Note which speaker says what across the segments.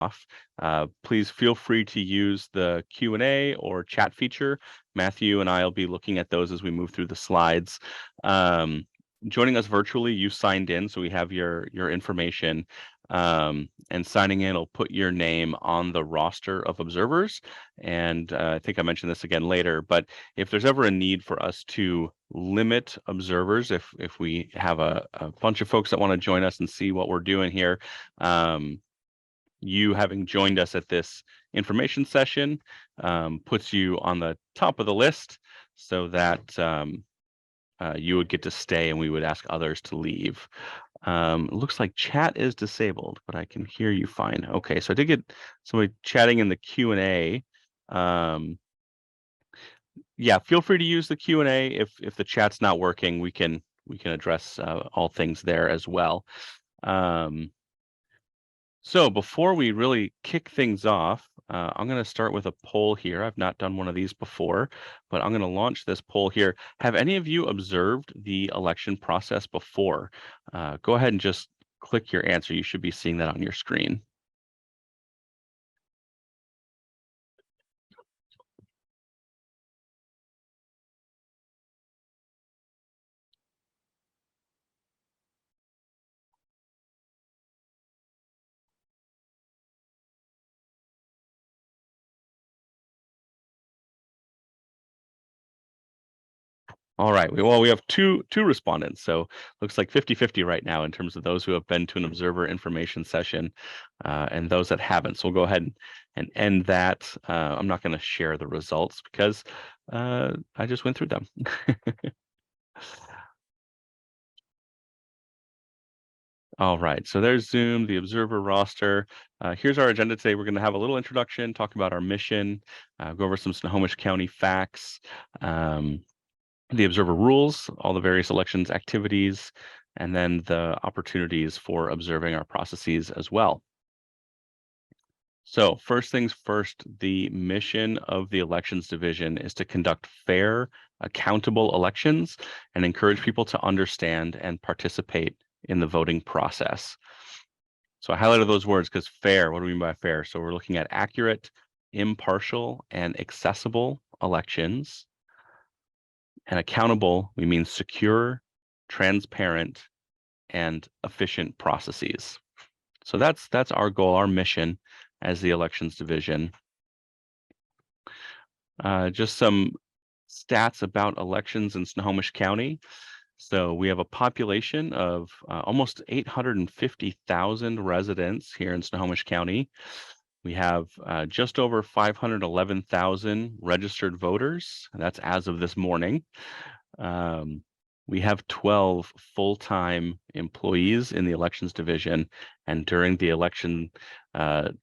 Speaker 1: off, please feel free to use the Q&A or chat feature. Matthew and I will be looking at those as we move through the slides. Joining us virtually, you signed in, so we have your information. And signing in will put your name on the roster of observers. And I think I mentioned this again later, but if there's ever a need for us to limit observers, if we have a bunch of folks that want to join us and see what we're doing here, you having joined us at this information session puts you on the top of the list so that you would get to stay and we would ask others to leave. It looks like chat is disabled, but I can hear you fine. Okay, so I did get somebody chatting in the Q&A. Yeah, feel free to use the Q&A. If the chat's not working, we can address all things there as well. So before we really kick things off, I'm going to start with a poll here. I've not done one of these before, but I'm going to launch this poll here. Have any of you observed the election process before? Go ahead and just click your answer. You should be seeing that on your screen. All right, well, we have two respondents, so looks like 50-50 right now in terms of those who have been to an observer information session and those that haven't. So we'll go ahead and end that. I'm not going to share the results because I just went through them. All right, so there's Zoom, the observer roster. Here's our agenda today. We're going to have a little introduction, talk about our mission, go over some Snohomish County facts, the observer rules, all the various elections activities, and then the opportunities for observing our processes as well. So first things first, the mission of the elections division is to conduct fair, accountable elections and encourage people to understand and participate in the voting process. So I highlighted those words because fair, what do we mean by fair? So we're looking at accurate, impartial, and accessible elections. And accountable, we mean secure, transparent, and efficient processes. So that's our goal, our mission as the elections division. Just some stats about elections in Snohomish County. So we have a population of almost 850,000 residents here in Snohomish County. We have just over 511,000 registered voters. That's as of this morning. We have 12 full-time employees in the elections division, and during the election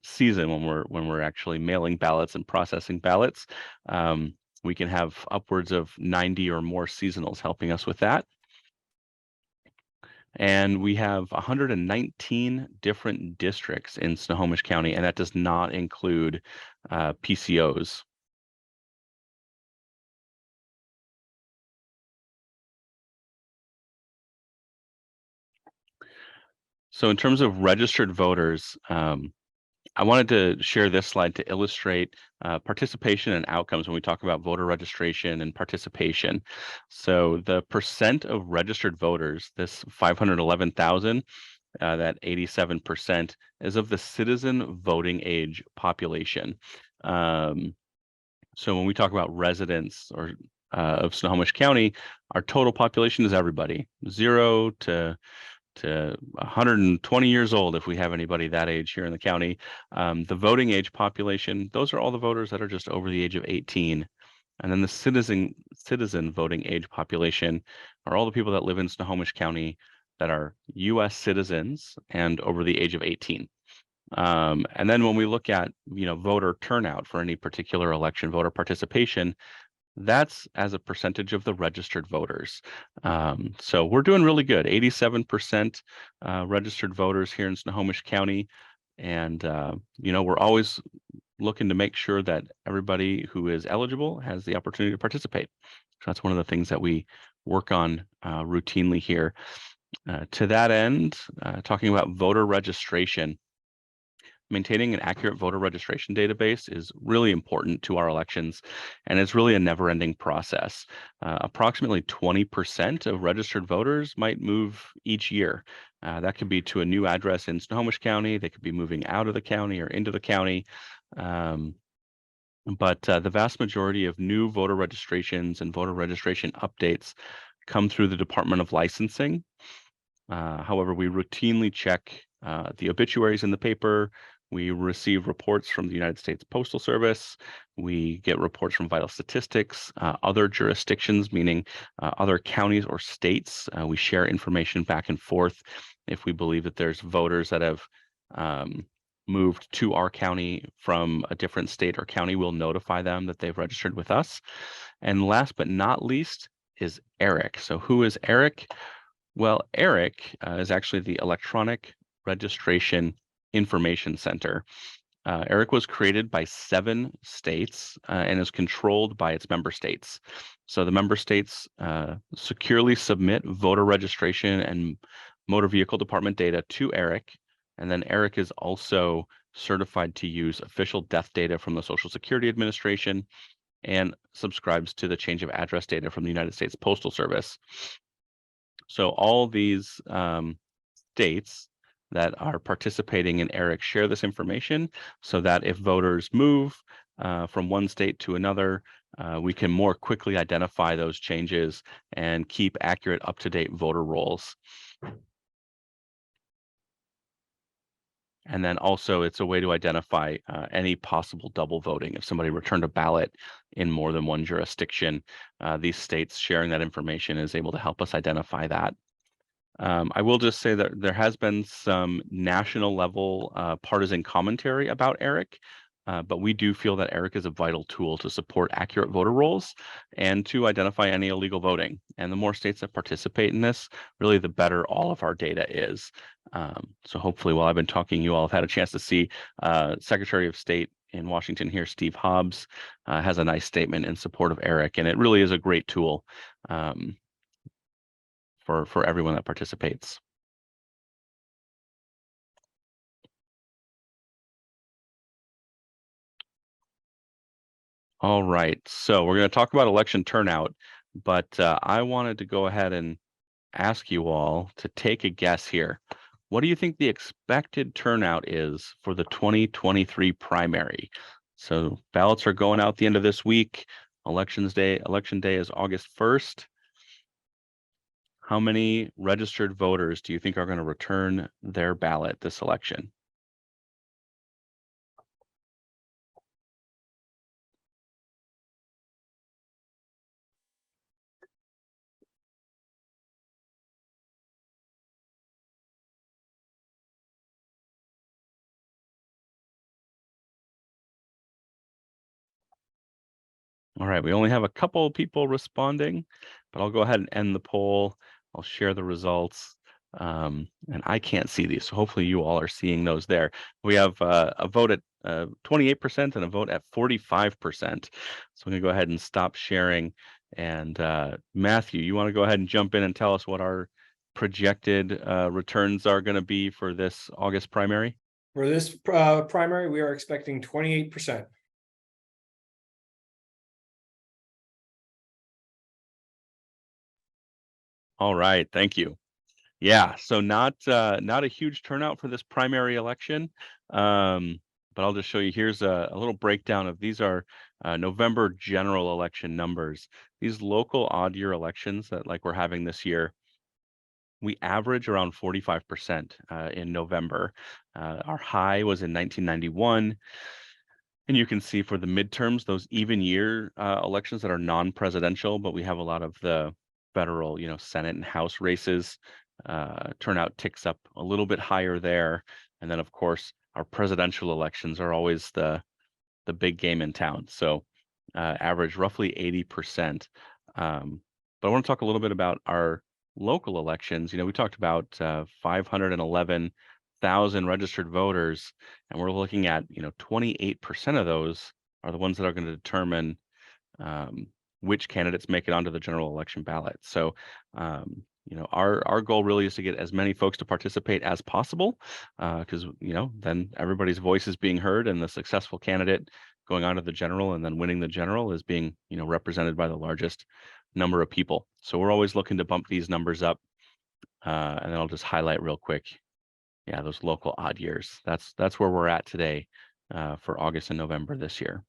Speaker 1: season, when we're actually mailing ballots and processing ballots, we can have upwards of 90 or more seasonals helping us with that. And we have 119 different districts in Snohomish County, and that does not include PCOs. So in terms of registered voters, I wanted to share this slide to illustrate participation and outcomes when we talk about voter registration and participation. So the percent of registered voters, this 511,000, that 87% is of the citizen voting age population. So when we talk about residents or of Snohomish County, our total population is everybody, 0 to 120 years old, if we have anybody that age here in the county. The voting age population, those are all the voters that are just over the age of 18. And then the citizen voting age population are all the people that live in Snohomish County that are U.S. citizens and over the age of 18. And then when we look at, voter turnout for any particular election, voter participation, that's as a percentage of the registered voters. So we're doing really good, 87% registered voters here in Snohomish County. And, we're always looking to make sure that everybody who is eligible has the opportunity to participate. So that's one of the things that we work on routinely here. To that end, talking about voter registration, Maintaining an accurate voter registration database is really important to our elections, and it's really a never-ending process. Approximately 20% of registered voters might move each year. That could be to a new address in Snohomish County. They could be moving out of the county or into the county. But the vast majority of new voter registrations and voter registration updates come through the Department of Licensing. However, we routinely check the obituaries in the paper. We receive reports from the United States Postal Service. We get reports from Vital Statistics, other jurisdictions, meaning other counties or states. We share information back and forth. If we believe that there's voters that have moved to our county from a different state or county, we'll notify them that they've registered with us. And last but not least is ERIC. So who is ERIC? Well, ERIC is actually the Electronic Registration Information Center. ERIC was created by 7 states and is controlled by its member states. So the member states securely submit voter registration and motor vehicle department data to ERIC, and then ERIC is also certified to use official death data from the Social Security Administration and subscribes to the change of address data from the United States Postal Service. So all these states that are participating in ERIC share this information so that if voters move from one state to another, we can more quickly identify those changes and keep accurate, up-to-date voter rolls. And then also it's a way to identify any possible double voting. If somebody returned a ballot in more than one jurisdiction, these states sharing that information is able to help us identify that. I will just say that there has been some national level partisan commentary about ERIC, but we do feel that ERIC is a vital tool to support accurate voter rolls and to identify any illegal voting. And the more states that participate in this, really the better all of our data is. So hopefully while I've been talking, you all have had a chance to see Secretary of State in Washington here, Steve Hobbs, has a nice statement in support of ERIC, and it really is a great tool for everyone that participates. All right, so we're going to talk about election turnout, but I wanted to go ahead and ask you all to take a guess here. What do you think the expected turnout is for the 2023 primary? So ballots are going out the end of this week. Election day is August 1st. How many registered voters do you think are going to return their ballot this election? All right, we only have a couple of people responding, but I'll go ahead and end the poll. I'll share the results. And I can't see these, so hopefully you all are seeing those there. We have a vote at 28% and a vote at 45%. So I'm gonna go ahead and stop sharing. And Matthew, you wanna go ahead and jump in and tell us what our projected returns are gonna be for this August primary?
Speaker 2: For this primary, we are expecting 28%.
Speaker 1: All right, thank you. Yeah, so not a huge turnout for this primary election, but I'll just show you. Here's a little breakdown of these are November general election numbers. These local odd year elections that like we're having this year, we average around 45% in November. Our high was in 1991. And you can see for the midterms, those even year elections that are non-presidential, but we have a lot of the federal, Senate and House races. Turnout ticks up a little bit higher there. And then, of course, our presidential elections are always the big game in town. So average roughly 80%. But I want to talk a little bit about our local elections. We talked about 511,000 registered voters, and we're looking at 28% of those are the ones that are going to determine which candidates make it onto the general election ballot. So our goal really is to get as many folks to participate as possible, because then everybody's voice is being heard, and the successful candidate going on to the general and then winning the general is being represented by the largest number of people. So we're always looking to bump these numbers up, and then I'll just highlight real quick. Yeah, those local odd years. That's where we're at today, for August and November this year.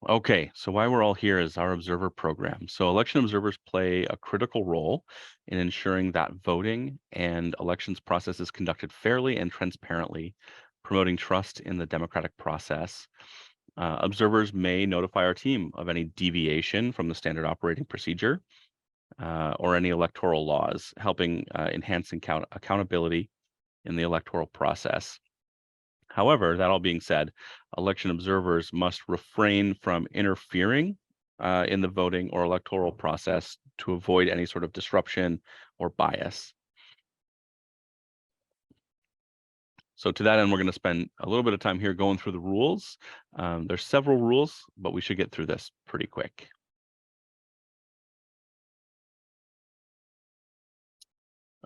Speaker 1: Okay, so why we're all here is our observer program. So election observers play a critical role in ensuring that voting and elections process is conducted fairly and transparently, promoting trust in the democratic process. Observers may notify our team of any deviation from the standard operating procedure, or any electoral laws, helping enhance accountability in the electoral process. However, that all being said, election observers must refrain from interfering in the voting or electoral process to avoid any sort of disruption or bias. So to that end, we're going to spend a little bit of time here going through the rules. There's several rules, but we should get through this pretty quick.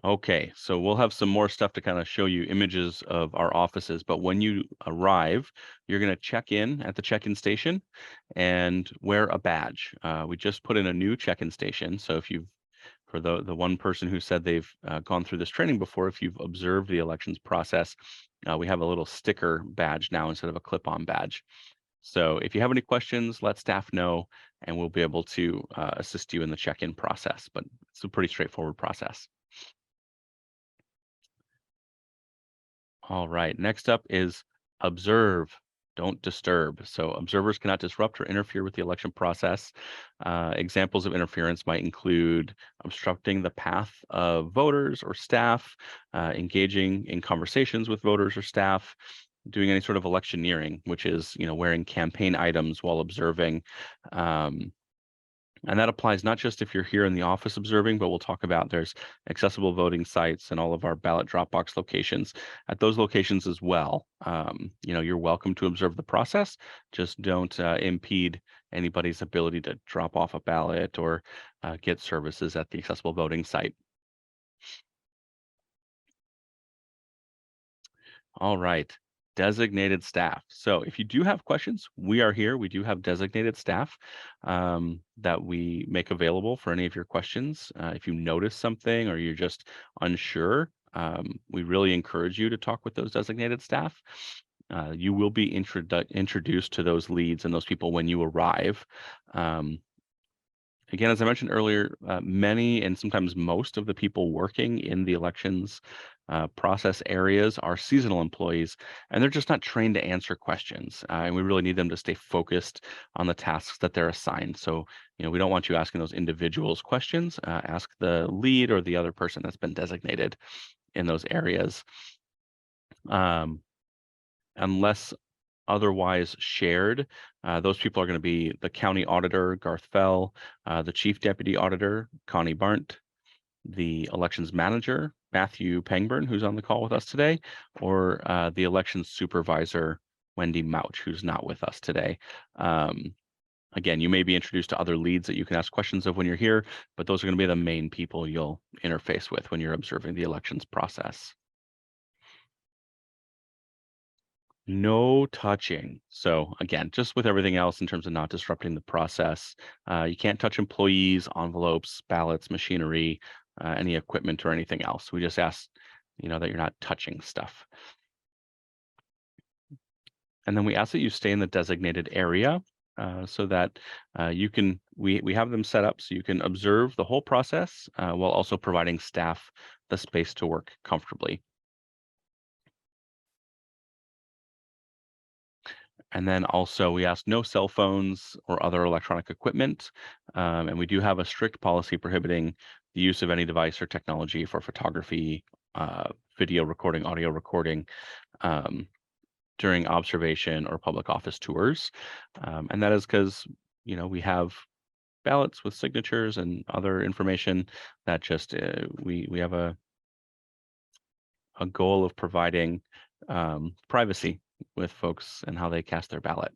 Speaker 1: Okay, so we'll have some more stuff to kind of show you images of our offices, but when you arrive, you're going to check in at the check-in station and wear a badge. We just put in a new check-in station, so if you've, for the one person who said they've gone through this training before, if you've observed the elections process, we have a little sticker badge now instead of a clip-on badge. So if you have any questions, let staff know, and we'll be able to assist you in the check-in process, but it's a pretty straightforward process. All right, next up is observe, don't disturb. So observers cannot disrupt or interfere with the election process. Examples of interference might include obstructing the path of voters or staff, engaging in conversations with voters or staff, doing any sort of electioneering, which is, wearing campaign items while observing. And that applies not just if you're here in the office observing, but we'll talk about there's accessible voting sites and all of our ballot drop box locations at those locations as well. You're welcome to observe the process. Just don't impede anybody's ability to drop off a ballot or get services at the accessible voting site. All right. Designated staff. So if you do have questions, we are here. We do have designated staff that we make available for any of your questions. If you notice something or you're just unsure, we really encourage you to talk with those designated staff. You will be introduced to those leads and those people when you arrive. Again, as I mentioned earlier, many and sometimes most of the people working in the elections process areas are seasonal employees, and they're just not trained to answer questions. And we really need them to stay focused on the tasks that they're assigned. So, we don't want you asking those individuals questions. Ask the lead or the other person that's been designated in those areas. Unless otherwise shared, those people are going to be the county auditor, Garth Fell, the chief deputy auditor, Connie Barnt, the elections manager, Matthew Pangburn, who's on the call with us today, or the elections supervisor, Wendy Mouch, who's not with us today. Again, you may be introduced to other leads that you can ask questions of when you're here, but those are going to be the main people you'll interface with when you're observing the elections process. No touching. So again, just with everything else in terms of not disrupting the process, you can't touch employees, envelopes, ballots, machinery, any equipment or anything else. We just ask, that you're not touching stuff. And then we ask that you stay in the designated area so that we have them set up so you can observe the whole process while also providing staff the space to work comfortably. And then also we ask no cell phones or other electronic equipment. And we do have a strict policy prohibiting the use of any device or technology for photography, video recording, audio recording during observation or public office tours. And that is because, we have ballots with signatures and other information that just we have a goal of providing privacy with folks and how they cast their ballot.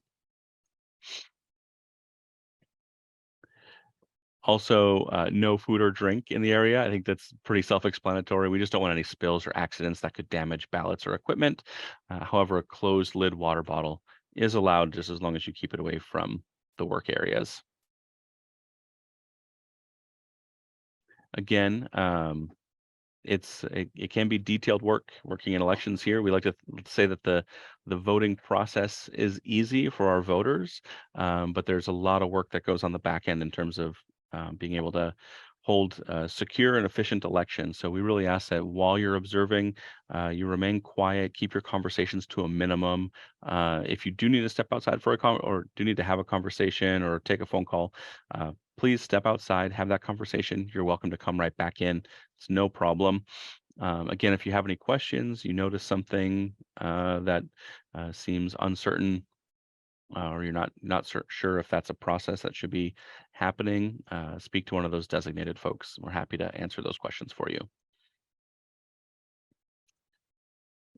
Speaker 1: Also, no food or drink in the area. I think that's pretty self-explanatory. We just don't want any spills or accidents that could damage ballots or equipment. However, a closed lid water bottle is allowed just as long as you keep it away from the work areas. Again, it can be detailed work working in elections here. We like to say that the voting process is easy for our voters, but there's a lot of work that goes on the back end in terms of being able to hold secure and efficient elections. So we really ask that while you're observing, you remain quiet, keep your conversations to a minimum. If you do need to step outside for or do need to have a conversation or take a phone call, please step outside, have that conversation. You're welcome to come right back in. It's no problem. Again, if you have any questions, you notice something that seems uncertain, or you're not sure if that's a process that should be happening, speak to one of those designated folks. We're happy to answer those questions for you.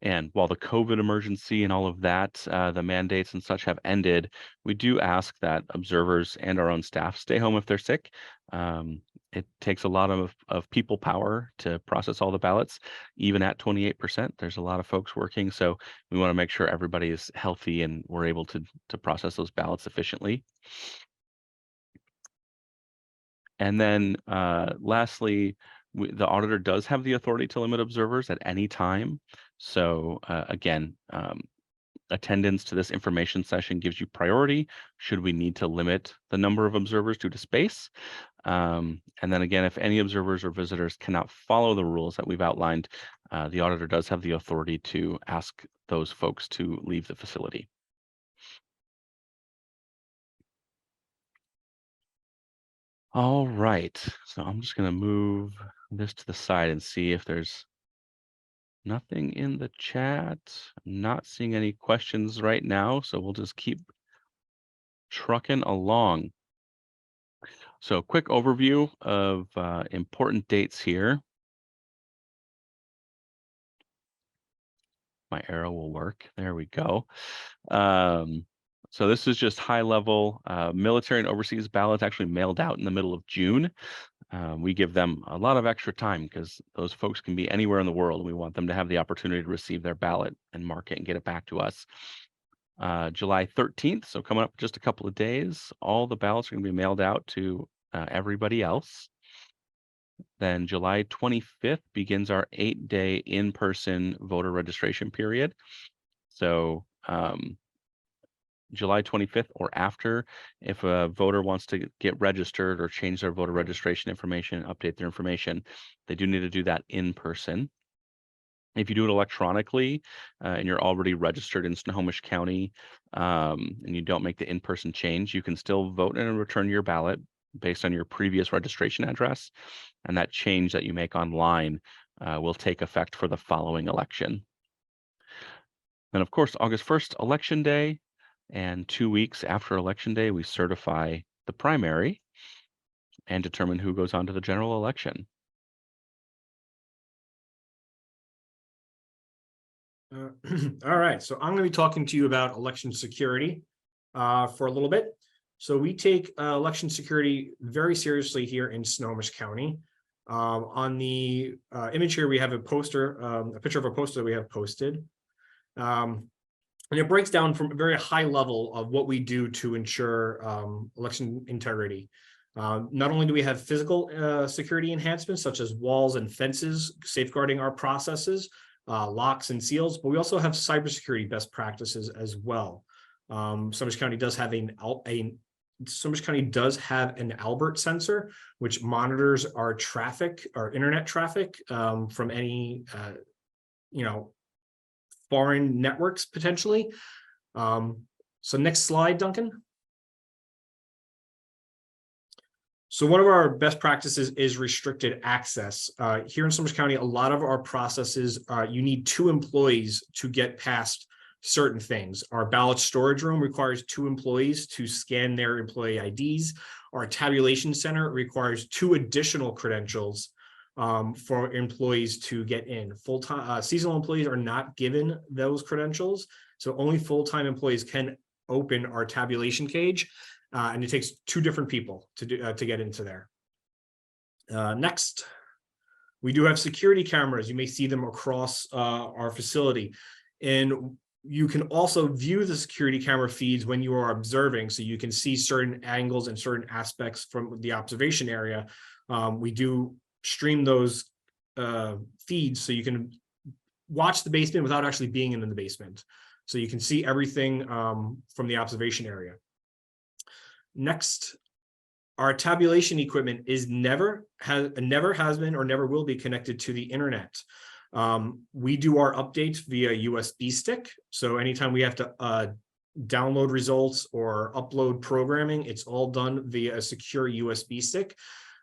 Speaker 1: And while the COVID emergency and all of that, the mandates and such have ended, we do ask that observers and our own staff stay home if they're sick. It takes a lot of people power to process all the ballots. Even at 28%, there's a lot of folks working. So we want to make sure everybody is healthy and we're able to process those ballots efficiently. And then lastly, the auditor does have the authority to limit observers at any time. So again, attendance to this information session gives you priority should we need to limit the number of observers due to space. And then again, if any observers or visitors cannot follow the rules that we've outlined, the auditor does have the authority to ask those folks to leave the facility. All right, so I'm just going to move this to the side and see if there's nothing in the chat. I'm not seeing any questions right now, so we'll just keep trucking along. So quick overview of important dates here. My arrow will work. There we go. So this is just high level military and overseas ballots actually mailed out in the middle of June. We give them a lot of extra time because those folks can be anywhere in the world. We want them to have the opportunity to receive their ballot and mark it and get it back to us. July 13th, so coming up just a couple of days, all the ballots are going to be mailed out to everybody else. Then July 25th begins our 8-day in-person voter registration period. So July 25th or after, if a voter wants to get registered or change their voter registration information, update their information, they do need to do that in person. If you do it electronically and you're already registered in Snohomish County and you don't make the in-person change, you can still vote and return your ballot based on your previous registration address. And that change that you make online will take effect for the following election. And of course, August 1st, Election Day. And 2 weeks after Election Day, we certify the primary and determine who goes on to the general election.
Speaker 2: All right, so I'm going to be talking to you about election security for a little bit. So we take election security very seriously here in Snohomish County. On the image here, we have a poster, a picture of a poster that we have posted. And it breaks down from a very high level of what we do to ensure election integrity. Not only do we have physical security enhancements, such as walls and fences, safeguarding our processes, locks and seals, but we also have cybersecurity best practices as well. Snohomish County does have Snohomish County does have an Albert sensor, which monitors our traffic, our internet traffic from any, foreign networks potentially. So next slide, Duncan. So one of our best practices is restricted access. Here in Snohomish County, a lot of our processes, you need 2 employees to get past certain things. Our ballot storage room requires 2 employees to scan their employee IDs. Our tabulation center requires 2 additional credentials for employees to get in. Full-time seasonal employees are not given those credentials, so only full-time employees can open our tabulation cage, and it takes 2 different people to get into there. Next, we do have security cameras. You may see them across our facility. And you can also view the security camera feeds when you are observing, so you can see certain angles and certain aspects from the observation area. We do stream those feeds so you can watch the basement without actually being in the basement. So you can see everything from the observation area. Next, our tabulation equipment is never has been or never will be connected to the internet. We do our updates via USB stick. So anytime we have to download results or upload programming, it's all done via a secure USB stick.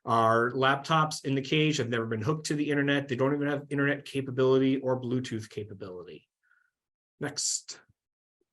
Speaker 2: Our laptops in the cage have never been hooked to the internet. They don't even have internet capability or Bluetooth capability. Next.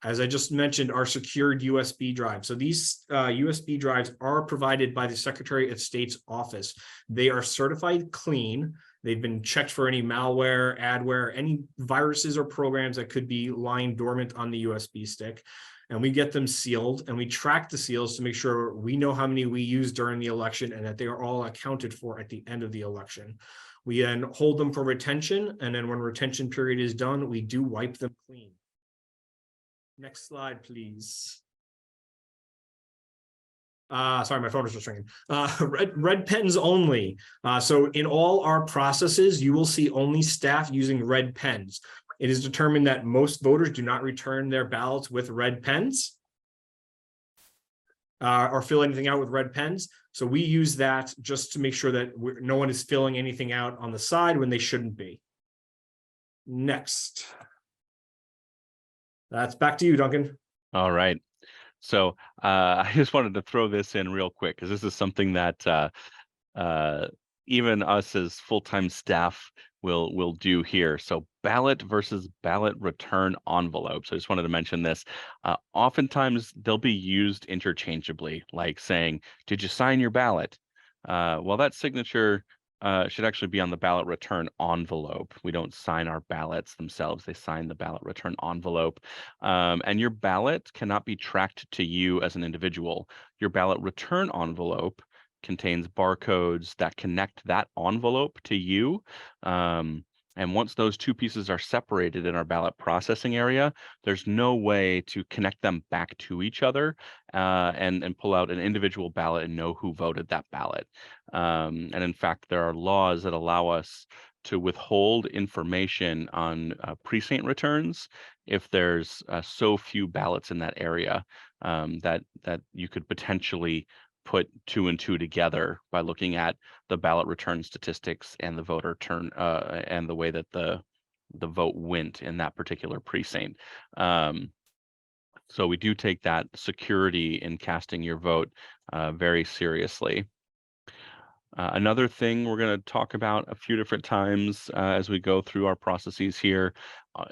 Speaker 2: As I just mentioned, our secured USB drive. So these USB drives are provided by the Secretary of State's office. They are certified clean. They've been checked for any malware, adware, any viruses or programs that could be lying dormant on the USB stick. And we get them sealed, and we track the seals to make sure we know how many we used during the election and that they are all accounted for at the end of the election. We then hold them for retention, and then when retention period is done, we do wipe them clean. Next slide, please. Sorry, my phone is just ringing. Red pens only. So in all our processes, you will see only staff using red pens. It is determined that most voters do not return their ballots with red pens or fill anything out with red pens. So we use that just to make sure that no one is filling anything out on the side when they shouldn't be. Next. That's back to you, Duncan.
Speaker 1: All right. So I just wanted to throw this in real quick because this is something that even us as full-time staff will do here. So ballot versus ballot return envelopes. I just wanted to mention this. Oftentimes they'll be used interchangeably, like saying, "Did you sign your ballot?" Well, that signature should actually be on the ballot return envelope. We don't sign our ballots themselves. They sign the ballot return envelope. And your ballot cannot be tracked to you as an individual. Your ballot return envelope contains barcodes that connect that envelope to you. And once those two pieces are separated in our ballot processing area, there's no way to connect them back to each other and pull out an individual ballot and know who voted that ballot. And in fact, there are laws that allow us to withhold information on precinct returns if there's so few ballots in that area that you could potentially put 2 and 2 together by looking at the ballot return statistics and the voter turn and the way that the vote went in that particular precinct. So we do take that security in casting your vote very seriously. Another thing we're going to talk about a few different times as we go through our processes here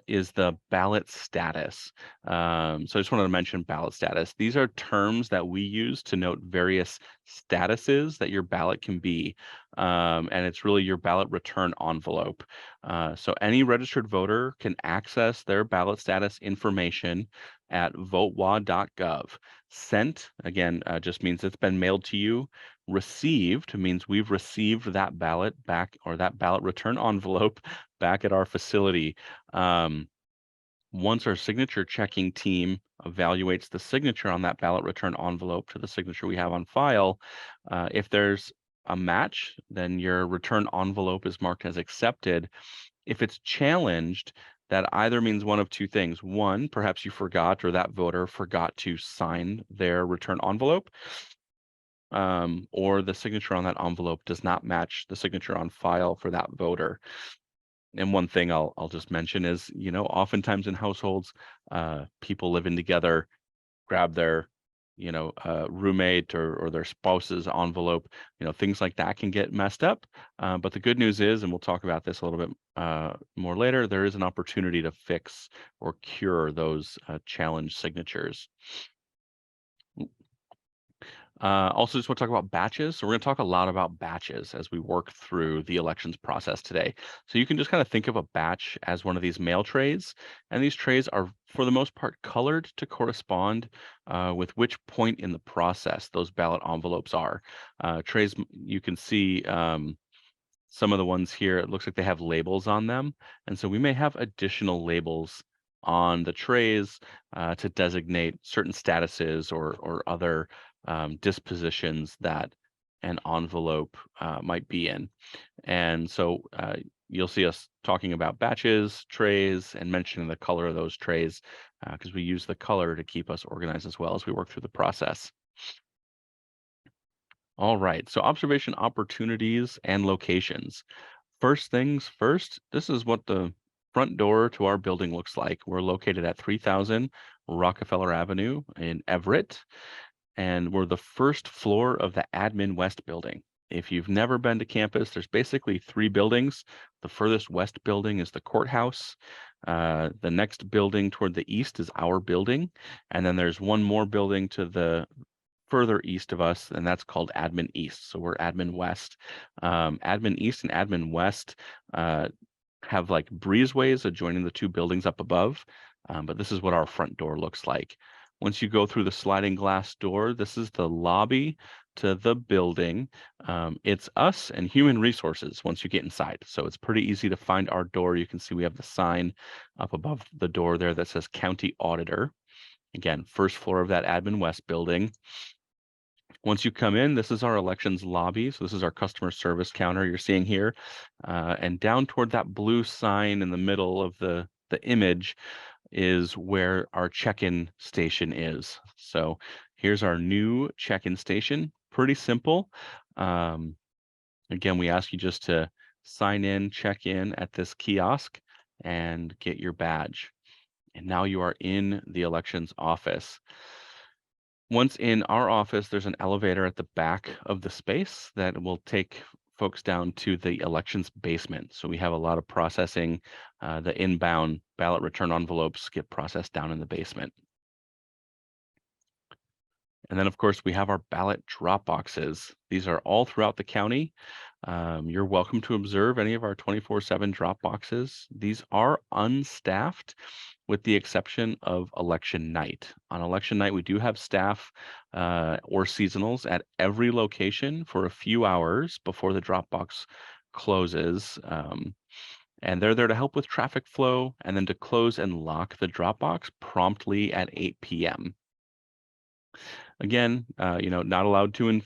Speaker 1: is the ballot status. So I just wanted to mention ballot status. These are terms that we use to note various statuses that your ballot can be. And it's really your ballot return envelope. So any registered voter can access their ballot status information at votewa.gov. Sent, again, just means it's been mailed to you. Received means we've received that ballot back, or that ballot return envelope back at our facility. Once our signature checking team evaluates the signature on that ballot return envelope to the signature we have on file, if there's a match, then your return envelope is marked as accepted. If it's challenged, that either means one of two things. One, perhaps you forgot, or that voter forgot to sign their return envelope, or the signature on that envelope does not match the signature on file for that voter. And one thing I'll just mention is, oftentimes in households, people living together grab their, roommate or their spouse's envelope. Things like that can get messed up. But the good news is, and we'll talk about this a little bit more later, there is an opportunity to fix or cure those challenged signatures. Also, just want to talk about batches. So we're going to talk a lot about batches as we work through the elections process today. So you can just kind of think of a batch as one of these mail trays, and these trays are, for the most part, colored to correspond with which point in the process those ballot envelopes are. Trays, you can see some of the ones here, it looks like they have labels on them, and so we may have additional labels on the trays to designate certain statuses or other dispositions that an envelope might be in. And so you'll see us talking about batches, trays, and mentioning the color of those trays because we use the color to keep us organized as well as we work through the process. All right, so observation opportunities and locations. First things first, this is what the front door to our building looks like. We're located at 3000 Rockefeller Avenue in Everett, and we're the first floor of the Admin West building. If you've never been to campus, there's basically 3 buildings. The furthest west building is the courthouse. The next building toward the east is our building, and then there's one more building to the further east of us, and that's called Admin East. So we're Admin West. Admin East and Admin West have like breezeways adjoining the 2 buildings up above, but this is what our front door looks like. Once you go through the sliding glass door, this is the lobby to the building. It's us and human resources once you get inside. So it's pretty easy to find our door. You can see we have the sign up above the door there that says County Auditor. Again, first floor of that Admin West building. Once you come in, this is our elections lobby. So this is our customer service counter you're seeing here. And down toward that blue sign in the middle of the image is where our check-in station is. So here's our new check-in station. Pretty simple. Again, we ask you just to sign in, check in at this kiosk, and get your badge. And now you are in the elections office. Once in our office, there's an elevator at the back of the space that will take folks down to the elections basement. So we have a lot of processing. The inbound ballot return envelopes get processed down in the basement. And then, of course, we have our ballot drop boxes. These are all throughout the county. You're welcome to observe any of our 24/7 drop boxes. These are unstaffed with the exception of election night. On election night, we do have staff or seasonals at every location for a few hours before the drop box closes. And they're there to help with traffic flow and then to close and lock the drop box promptly at 8 p.m. Again, not allowed to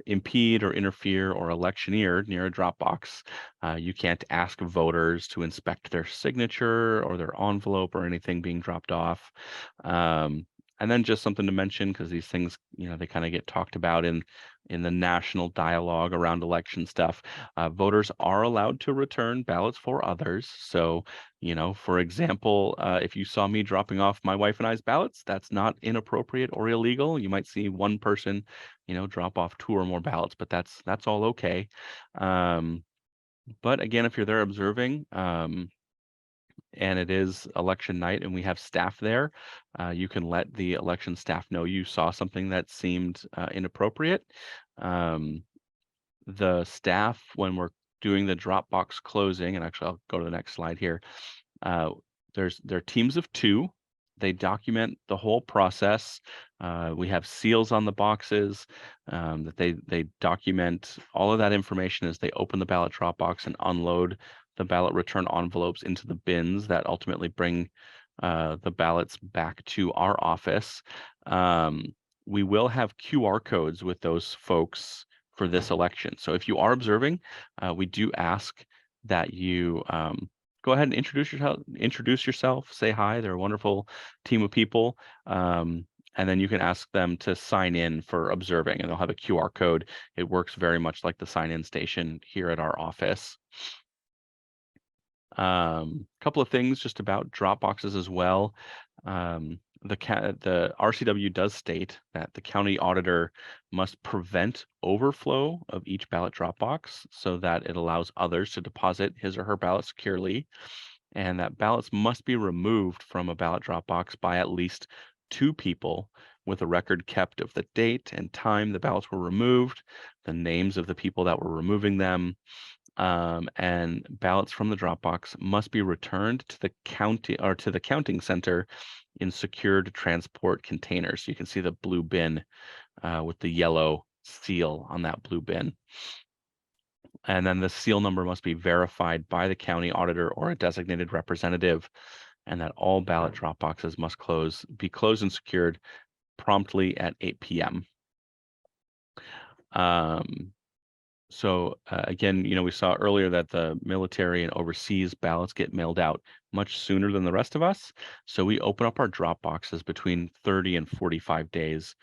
Speaker 1: impede or interfere or electioneer near a drop box. You can't ask voters to inspect their signature or their envelope or anything being dropped off. And then just something to mention, because these things, they kind of get talked about in the national dialogue around election stuff. Voters are allowed to return ballots for others. So, for example, if you saw me dropping off my wife and I's ballots, that's not inappropriate or illegal. You might see one person, drop off 2 or more ballots, but that's all okay. But again, if you're there observing, and it is election night and we have staff there, you can let the election staff know you saw something that seemed inappropriate. The staff, when we're doing the Dropbox closing, and actually I'll go to the next slide here, they're teams of 2. They document the whole process. We have seals on the boxes that they document all of that information as they open the ballot drop box and unload the ballot return envelopes into the bins that ultimately bring the ballots back to our office. We will have QR codes with those folks for this election. So if you are observing, we do ask that you go ahead and introduce yourself, say hi. They're a wonderful team of people. And then you can ask them to sign in for observing, and they'll have a QR code. It works very much like the sign-in station here at our office. Couple of things just about drop boxes as well. The RCW does state that the county auditor must prevent overflow of each ballot drop box so that it allows others to deposit his or her ballot securely, and that ballots must be removed from a ballot drop box by at least 2 people with a record kept of the date and time the ballots were removed, the names of the people that were removing them, and ballots from the drop box must be returned to the county or to the counting center in secured transport containers. You can see the blue bin with the yellow seal on that blue bin. And then the seal number must be verified by the county auditor or a designated representative, and that all ballot drop boxes must be closed and secured promptly at 8 p.m. So again, we saw earlier that the military and overseas ballots get mailed out much sooner than the rest of us. So we open up our drop boxes between 30 and 45 days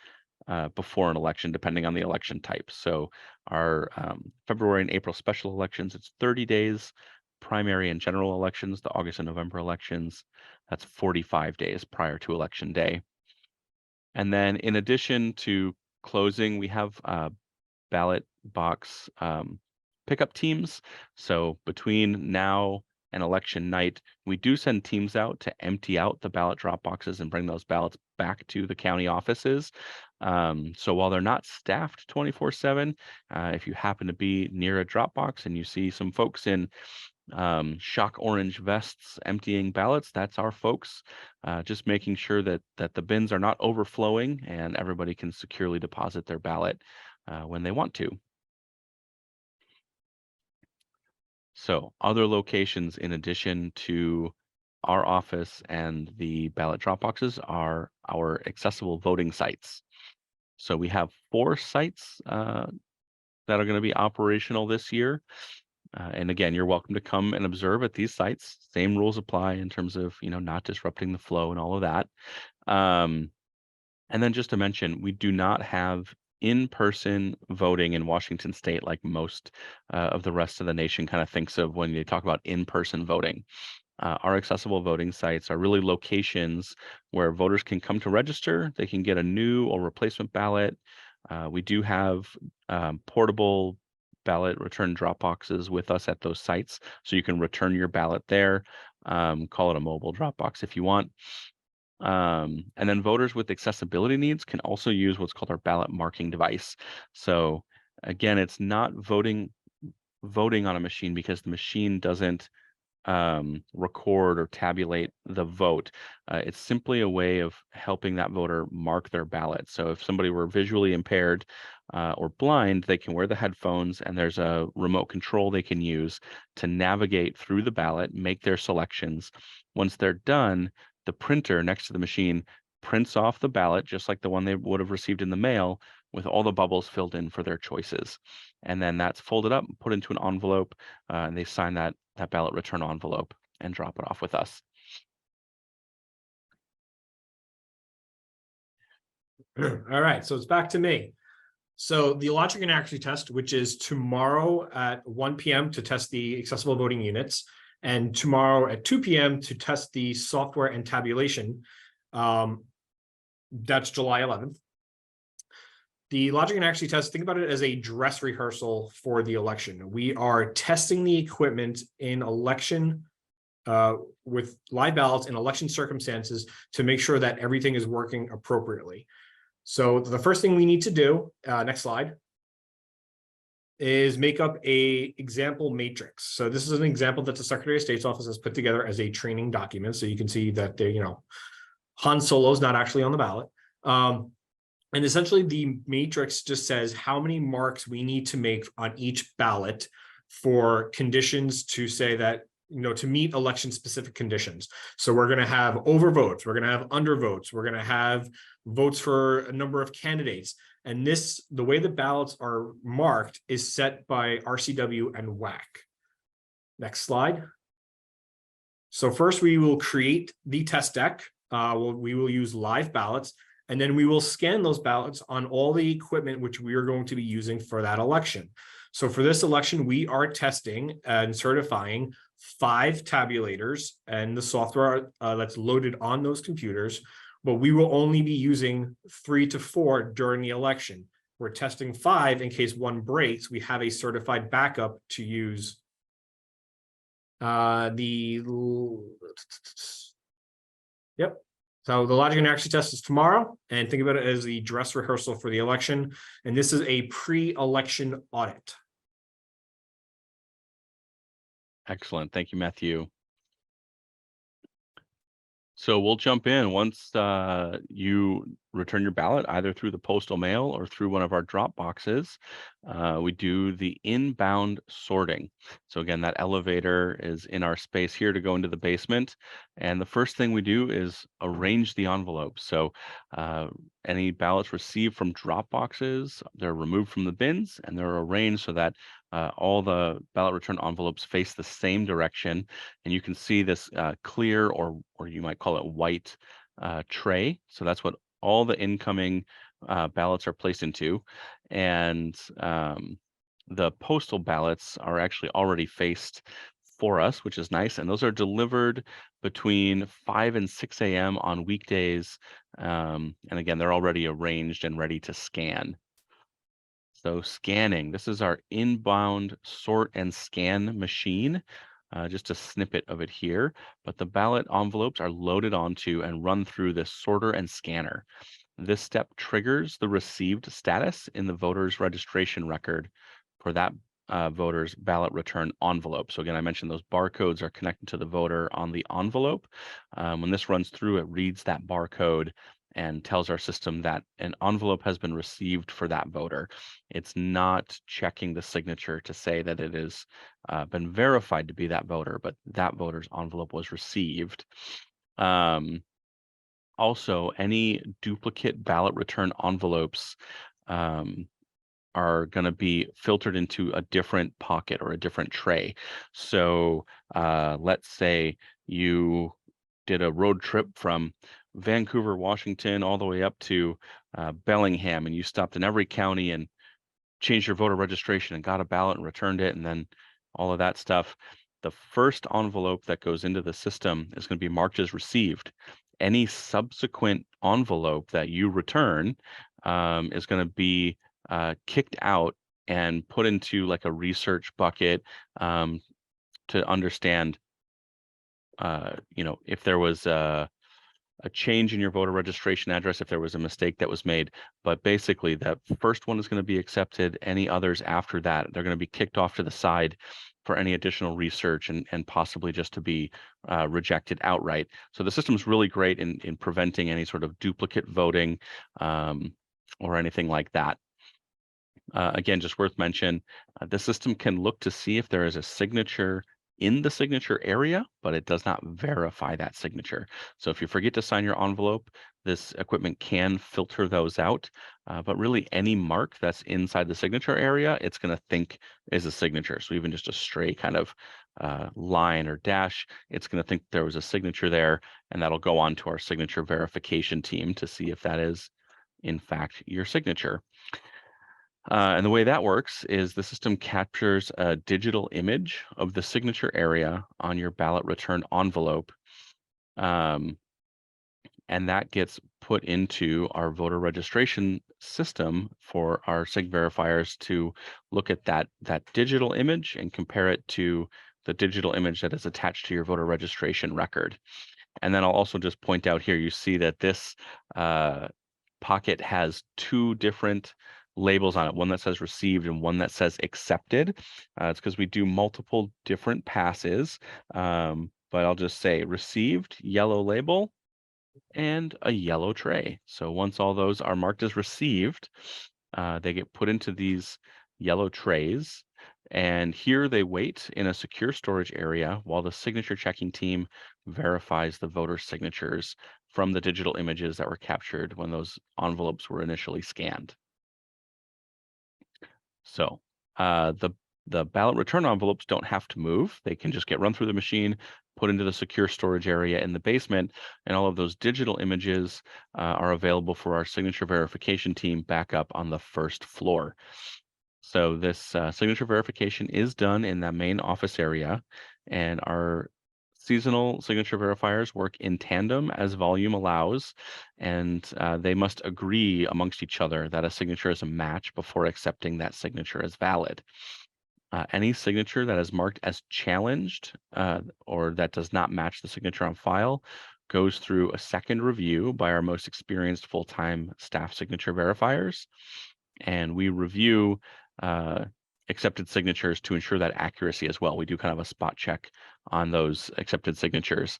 Speaker 1: before an election, depending on the election type. So our February and April special elections, it's 30 days. Primary and general elections, the August and November elections, that's 45 days prior to election day. And then in addition to closing, we have ballot box pickup teams. So between now and election night, we do send teams out to empty out the ballot drop boxes and bring those ballots back to the county offices. So while they're not staffed 24/7, if you happen to be near a drop box and you see some folks in shock orange vests emptying ballots, that's our folks, just making sure that the bins are not overflowing and everybody can securely deposit their ballot when they want to. So other locations in addition to our office and the ballot drop boxes are our accessible voting sites. So we have 4 sites that are going to be operational this year. And again, you're welcome to come and observe at these sites. Same rules apply in terms of, not disrupting the flow and all of that. And then just to mention, we do not have in-person voting in Washington state like most of the rest of the nation kind of thinks of when they talk about in-person voting. Our accessible voting sites are really locations where voters can come to register. They can get a new or replacement ballot. We do have portable ballot return drop boxes with us at those sites, so you can return your ballot there. Call it a mobile drop box if you want. And then voters with accessibility needs can also use what's called our ballot marking device. So again, it's not voting on a machine because the machine doesn't record or tabulate the vote. It's simply a way of helping that voter mark their ballot. So if somebody were visually impaired or blind, they can wear the headphones and there's a remote control they can use to navigate through the ballot, make their selections. Once they're done, the printer next to the machine prints off the ballot, just like the one they would have received in the mail, with all the bubbles filled in for their choices. And then that's folded up, put into an envelope, and they sign that ballot return envelope and drop it off with us.
Speaker 2: All right, so it's back to me. So the logic and accuracy test, which is tomorrow at 1 p.m. to test the accessible voting units, and tomorrow at 2 p.m. to test the software and tabulation. That's July 11th. The logic and accuracy test, think about it as a dress rehearsal for the election. We are testing the equipment in election with live ballots in election circumstances to make sure that everything is working appropriately. So the first thing we need to do, next slide, is make up a example matrix. So this is an example that the Secretary of State's office has put together as a training document. So you can see that they, Han Solo is not actually on the ballot. And essentially the matrix just says how many marks we need to make on each ballot for conditions to say that, to meet election specific conditions. So we're going to have overvotes, we're going to have undervotes, we're going to have votes for a number of candidates. And the way the ballots are marked is set by RCW and WAC. Next slide. So first we will create the test deck. We will use live ballots, and then we will scan those ballots on all the equipment which we are going to be using for that election. So for this election, we are testing and certifying 5 tabulators and the software that's loaded on those computers, but we will only be using 3 to 4 during the election. We're testing 5 in case one breaks. We have a certified backup to use. Yep. So the logic and accuracy test is tomorrow, and think about it as the dress rehearsal for the election. And this is a pre-election audit.
Speaker 1: Excellent. Thank you, Matthew. So we'll jump in once you return your ballot, either through the postal mail or through one of our drop boxes. We do the inbound sorting. So again, that elevator is in our space here to go into the basement. And the first thing we do is arrange the envelopes. So any ballots received from drop boxes, they're removed from the bins and they're arranged so that all the ballot return envelopes face the same direction. And you can see this clear, or you might call it white tray. So that's what all the incoming ballots are placed into. And the postal ballots are actually already faced for us, which is nice. And those are delivered between 5 and 6 a.m. on weekdays. And again, they're already arranged and ready to scan. So scanning, this is our inbound sort and scan machine. Just a snippet of it here, but the ballot envelopes are loaded onto and run through this sorter and scanner. This step triggers the received status in the voter's registration record for that voter's ballot return envelope. So again, I mentioned those barcodes are connected to the voter on the envelope. When this runs through, it reads that barcode and tells our system that an envelope has been received for that voter. It's not checking the signature to say that it has been verified to be that voter, but that voter's envelope was received. Also, any duplicate ballot return envelopes are going to be filtered into a different pocket or a different tray. So let's say you did a road trip from Vancouver, Washington, all the way up to Bellingham, and you stopped in every county and changed your voter registration and got a ballot and returned it, and then all of that stuff. The first envelope that goes into the system is going to be marked as received. Any subsequent envelope that you return is going to be kicked out and put into like a research bucket to understand, if there was a change in your voter registration address, if there was a mistake that was made. But basically, that first one is going to be accepted. Any others after that, they're going to be kicked off to the side for any additional research and possibly just to be rejected outright. So the system is really great in preventing any sort of duplicate voting or anything like that. Again, just worth mention, the system can look to see if there is a signature in the signature area, but it does not verify that signature. So if you forget to sign your envelope, this equipment can filter those out. But really any mark that's inside the signature area, it's going to think is a signature. So even just a stray kind of line or dash, it's going to think there was a signature there, and that'll go on to our signature verification team to see if that is in fact your signature. And the way that works is the system captures a digital image of the signature area on your ballot return envelope. And that gets put into our voter registration system for our SIG verifiers to look at that digital image and compare it to the digital image that is attached to your voter registration record. And then I'll also just point out here, you see that this pocket has two different labels on it, one that says received and one that says accepted. It's because we do multiple different passes, but I'll just say received, yellow label, and a yellow tray. So once all those are marked as received, they get put into these yellow trays, and here they wait in a secure storage area while the signature checking team verifies the voter signatures from the digital images that were captured when those envelopes were initially scanned. So the ballot return envelopes don't have to move. They can just get run through the machine, put into the secure storage area in the basement, and all of those digital images are available for our signature verification team back up on the first floor. So this signature verification is done in that main office area, and our seasonal signature verifiers work in tandem as volume allows, and they must agree amongst each other that a signature is a match before accepting that signature as valid. Any signature that is marked as challenged or that does not match the signature on file goes through a second review by our most experienced full-time staff signature verifiers, and we review accepted signatures to ensure that accuracy as well. We do kind of a spot check on those accepted signatures.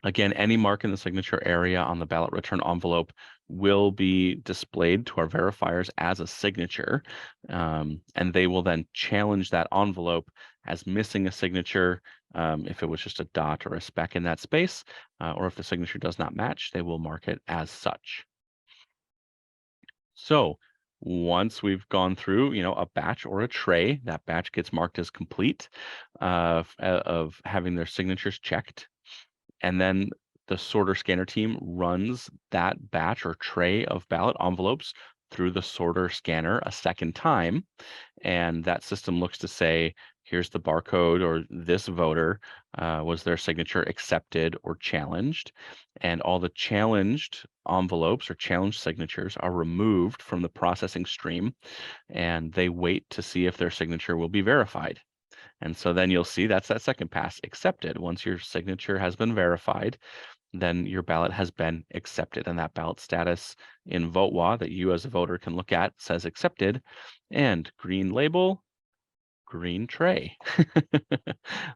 Speaker 1: Again, any mark in the signature area on the ballot return envelope will be displayed to our verifiers as a signature, and they will then challenge that envelope as missing a signature. If it was just a dot or a speck in that space, or if the signature does not match, they will mark it as such. So once we've gone through, a batch or a tray, that batch gets marked as complete of having their signatures checked. And then the sorter scanner team runs that batch or tray of ballot envelopes through the sorter scanner a second time. And that system looks to say, here's the barcode, or this voter, was their signature accepted or challenged? And all the challenged envelopes or challenged signatures are removed from the processing stream, and they wait to see if their signature will be verified. And so then you'll see that's that second pass, accepted. Once your signature has been verified, then your ballot has been accepted, and that ballot status in VoteWa that you as a voter can look at says accepted, and green label, green tray.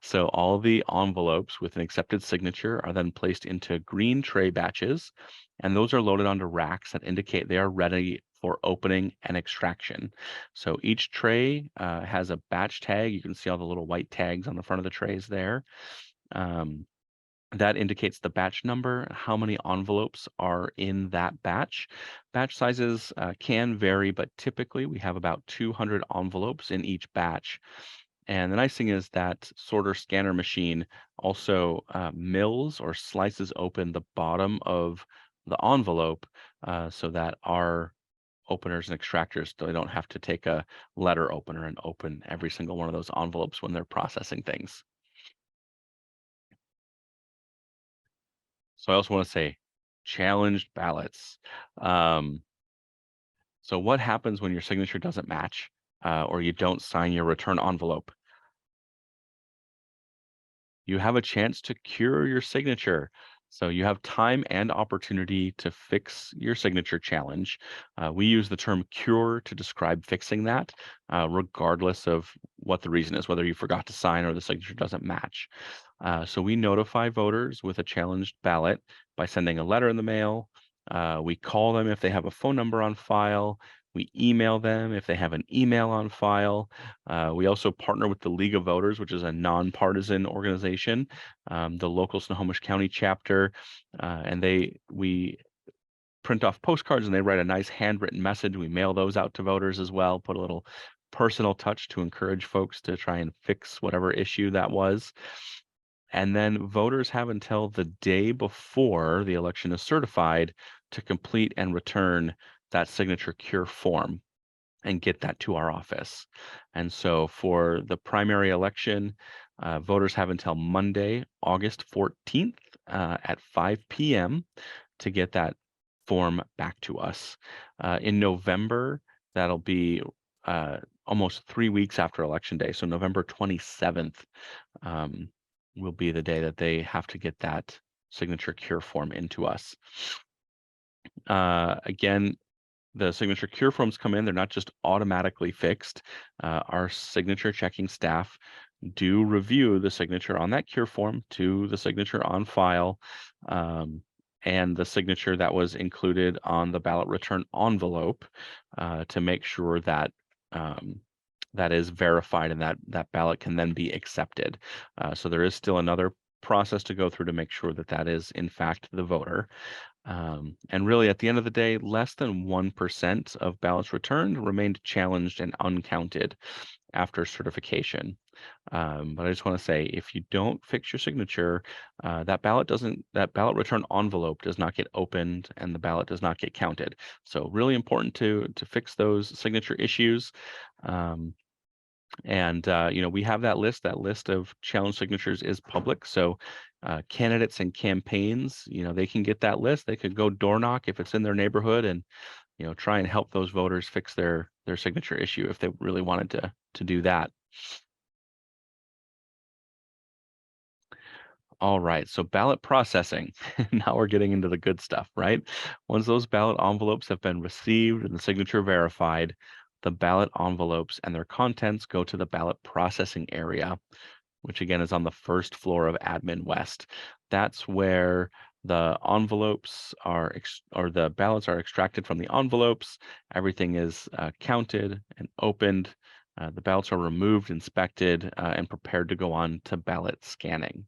Speaker 1: So all the envelopes with an accepted signature are then placed into green tray batches, and those are loaded onto racks that indicate they are ready for opening and extraction. So each tray has a batch tag. You can see all the little white tags on the front of the trays there. That indicates the batch number, how many envelopes are in that batch. Batch sizes can vary, but typically we have about 200 envelopes in each batch. And the nice thing is that sorter scanner machine also mills or slices open the bottom of the envelope so that our openers and extractors, they don't have to take a letter opener and open every single one of those envelopes when they're processing things. So I also want to say challenged ballots. So what happens when your signature doesn't match or you don't sign your return envelope? You have a chance to cure your signature. So you have time and opportunity to fix your signature challenge. We use the term cure to describe fixing that, regardless of what the reason is, whether you forgot to sign or the signature doesn't match. So we notify voters with a challenged ballot by sending a letter in the mail. We call them if they have a phone number on file. We email them if they have an email on file. We also partner with the League of Voters, which is a nonpartisan organization, the local Snohomish County chapter, and we print off postcards and they write a nice handwritten message. We mail those out to voters as well, put a little personal touch to encourage folks to try and fix whatever issue that was. And then voters have until the day before the election is certified to complete and return that signature cure form and get that to our office. And so for the primary election, voters have until Monday, August 14th at 5 p.m. to get that form back to us. In November, that'll be almost 3 weeks after Election Day. So November 27th will be the day that they have to get that signature cure form into us. Again, the signature cure forms come in, they're not just automatically fixed. Our signature checking staff do review the signature on that cure form to the signature on file and the signature that was included on the ballot return envelope to make sure that that is verified and that ballot can then be accepted. So there is still another process to go through to make sure that that is in fact the voter. And really, at the end of the day, less than 1% of ballots returned remained challenged and uncounted after certification. But I just want to say, if you don't fix your signature, that ballot return envelope does not get opened and the ballot does not get counted. So really important to fix those signature issues. We have that list of challenge signatures is public. So candidates and campaigns, they can get that list. They could go door knock if it's in their neighborhood and, try and help those voters fix their signature issue if they really wanted to do that. All right, so ballot processing. Now we're getting into the good stuff, right? Once those ballot envelopes have been received and the signature verified, the ballot envelopes and their contents go to the ballot processing area, which again is on the first floor of Admin West. That's where the envelopes are, or the ballots are extracted from the envelopes. Everything is counted and opened. The ballots are removed, inspected, and prepared to go on to ballot scanning.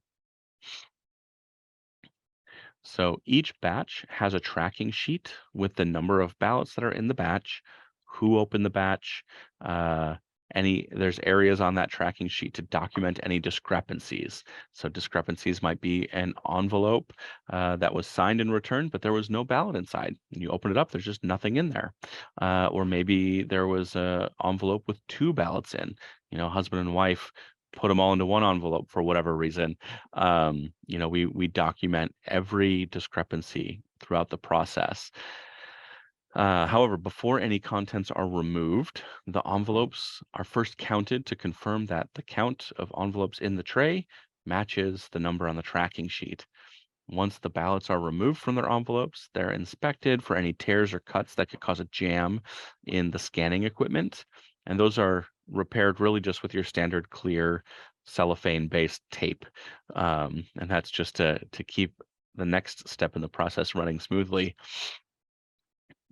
Speaker 1: So each batch has a tracking sheet with the number of ballots that are in the batch, who opened the batch, uh, there's areas on that tracking sheet to document any discrepancies. So discrepancies might be an envelope that was signed and returned, but there was no ballot inside. And you open it up, there's just nothing in there. Or maybe there was an envelope with 2 ballots in, husband and wife put them all into one envelope for whatever reason. We document every discrepancy throughout the process. However, before any contents are removed, the envelopes are first counted to confirm that the count of envelopes in the tray matches the number on the tracking sheet. Once the ballots are removed from their envelopes, they're inspected for any tears or cuts that could cause a jam in the scanning equipment. And those are repaired really just with your standard clear cellophane-based tape. And that's just to keep the next step in the process running smoothly.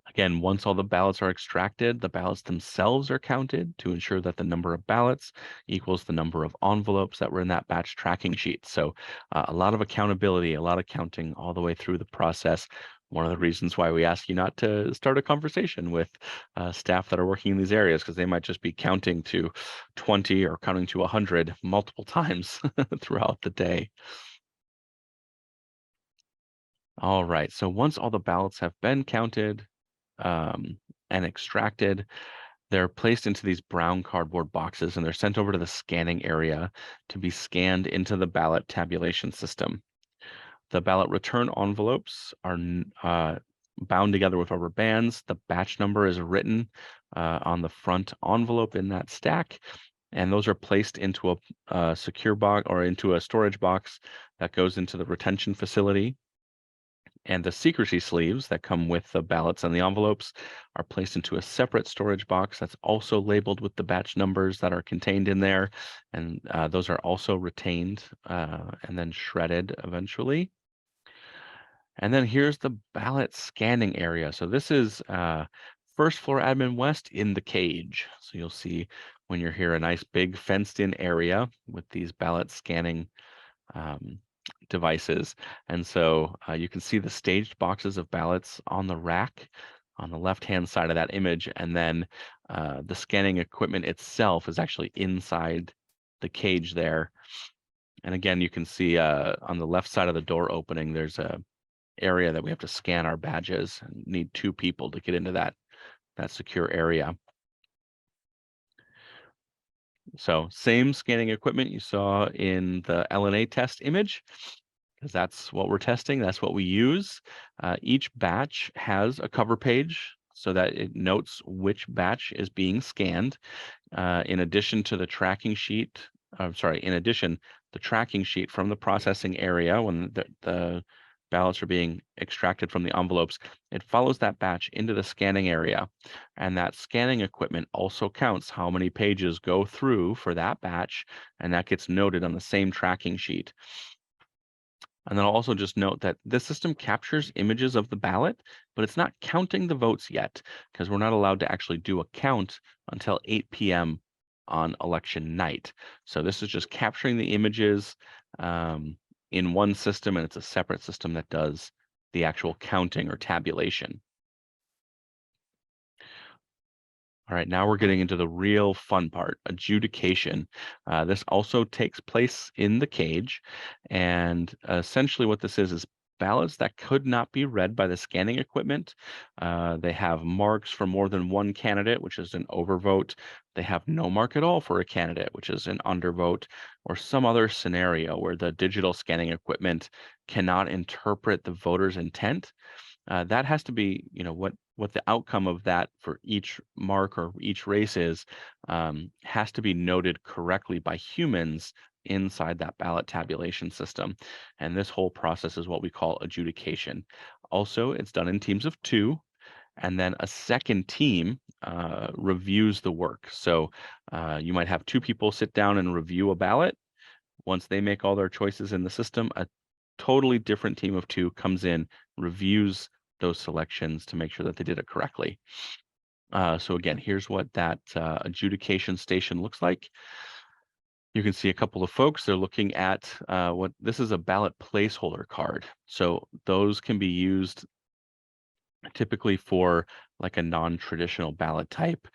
Speaker 1: Again, once all the ballots are extracted, the ballots themselves are counted to ensure that the number of ballots equals the number of envelopes that were in that batch tracking sheet. So a lot of accountability, a lot of counting all the way through the process. One of the reasons why we ask you not to start a conversation with staff that are working in these areas, because they might just be counting to 20 or counting to 100 multiple times throughout the day. All right, so once all the ballots have been counted, and extracted, they're placed into these brown cardboard boxes and they're sent over to the scanning area to be scanned into the ballot tabulation system. The ballot return envelopes are bound together with rubber bands. The batch number is written on the front envelope in that stack, and those are placed into a secure box or into a storage box that goes into the retention facility. And the secrecy sleeves that come with the ballots and the envelopes are placed into a separate storage box that's also labeled with the batch numbers that are contained in there. And those are also retained and then shredded eventually. And then here's the ballot scanning area. So this is first floor Admin West in the cage. So you'll see when you're here a nice big fenced in area with these ballot scanning devices. And so you can see the staged boxes of ballots on the rack on the left-hand side of that image. And then the scanning equipment itself is actually inside the cage there. And again, you can see on the left side of the door opening, there's a area that we have to scan our badges and need 2 people to get into that secure area. So same scanning equipment you saw in the LNA test image, because that's what we're testing. That's what we use. Each batch has a cover page so that it notes which batch is being scanned. In addition to the tracking sheet, the tracking sheet from the processing area when the ballots are being extracted from the envelopes, it follows that batch into the scanning area. And that scanning equipment also counts how many pages go through for that batch, and that gets noted on the same tracking sheet. And then I'll also just note that this system captures images of the ballot, but it's not counting the votes yet because we're not allowed to actually do a count until 8 p.m. on election night. So this is just capturing the images in one system, and it's a separate system that does the actual counting or tabulation. All right, now we're getting into the real fun part, adjudication. This also takes place in the cage. And essentially what this is ballots that could not be read by the scanning equipment. They have marks for more than one candidate, which is an overvote. They have no mark at all for a candidate, which is an undervote, or some other scenario where the digital scanning equipment cannot interpret the voter's intent. That has to be, what the outcome of that for each mark or each race is, has to be noted correctly by humans inside that ballot tabulation system. And this whole process is what we call adjudication. Also, it's done in teams of 2, and then a second team reviews the work. So you might have 2 people sit down and review a ballot. Once they make all their choices in the system, a totally different team of 2 comes in, reviews those selections to make sure that they did it correctly. So again, here's what that adjudication station looks like. You can see a couple of folks. They're looking at what this is, a ballot placeholder card. So those can be used typically for like a non-traditional ballot type.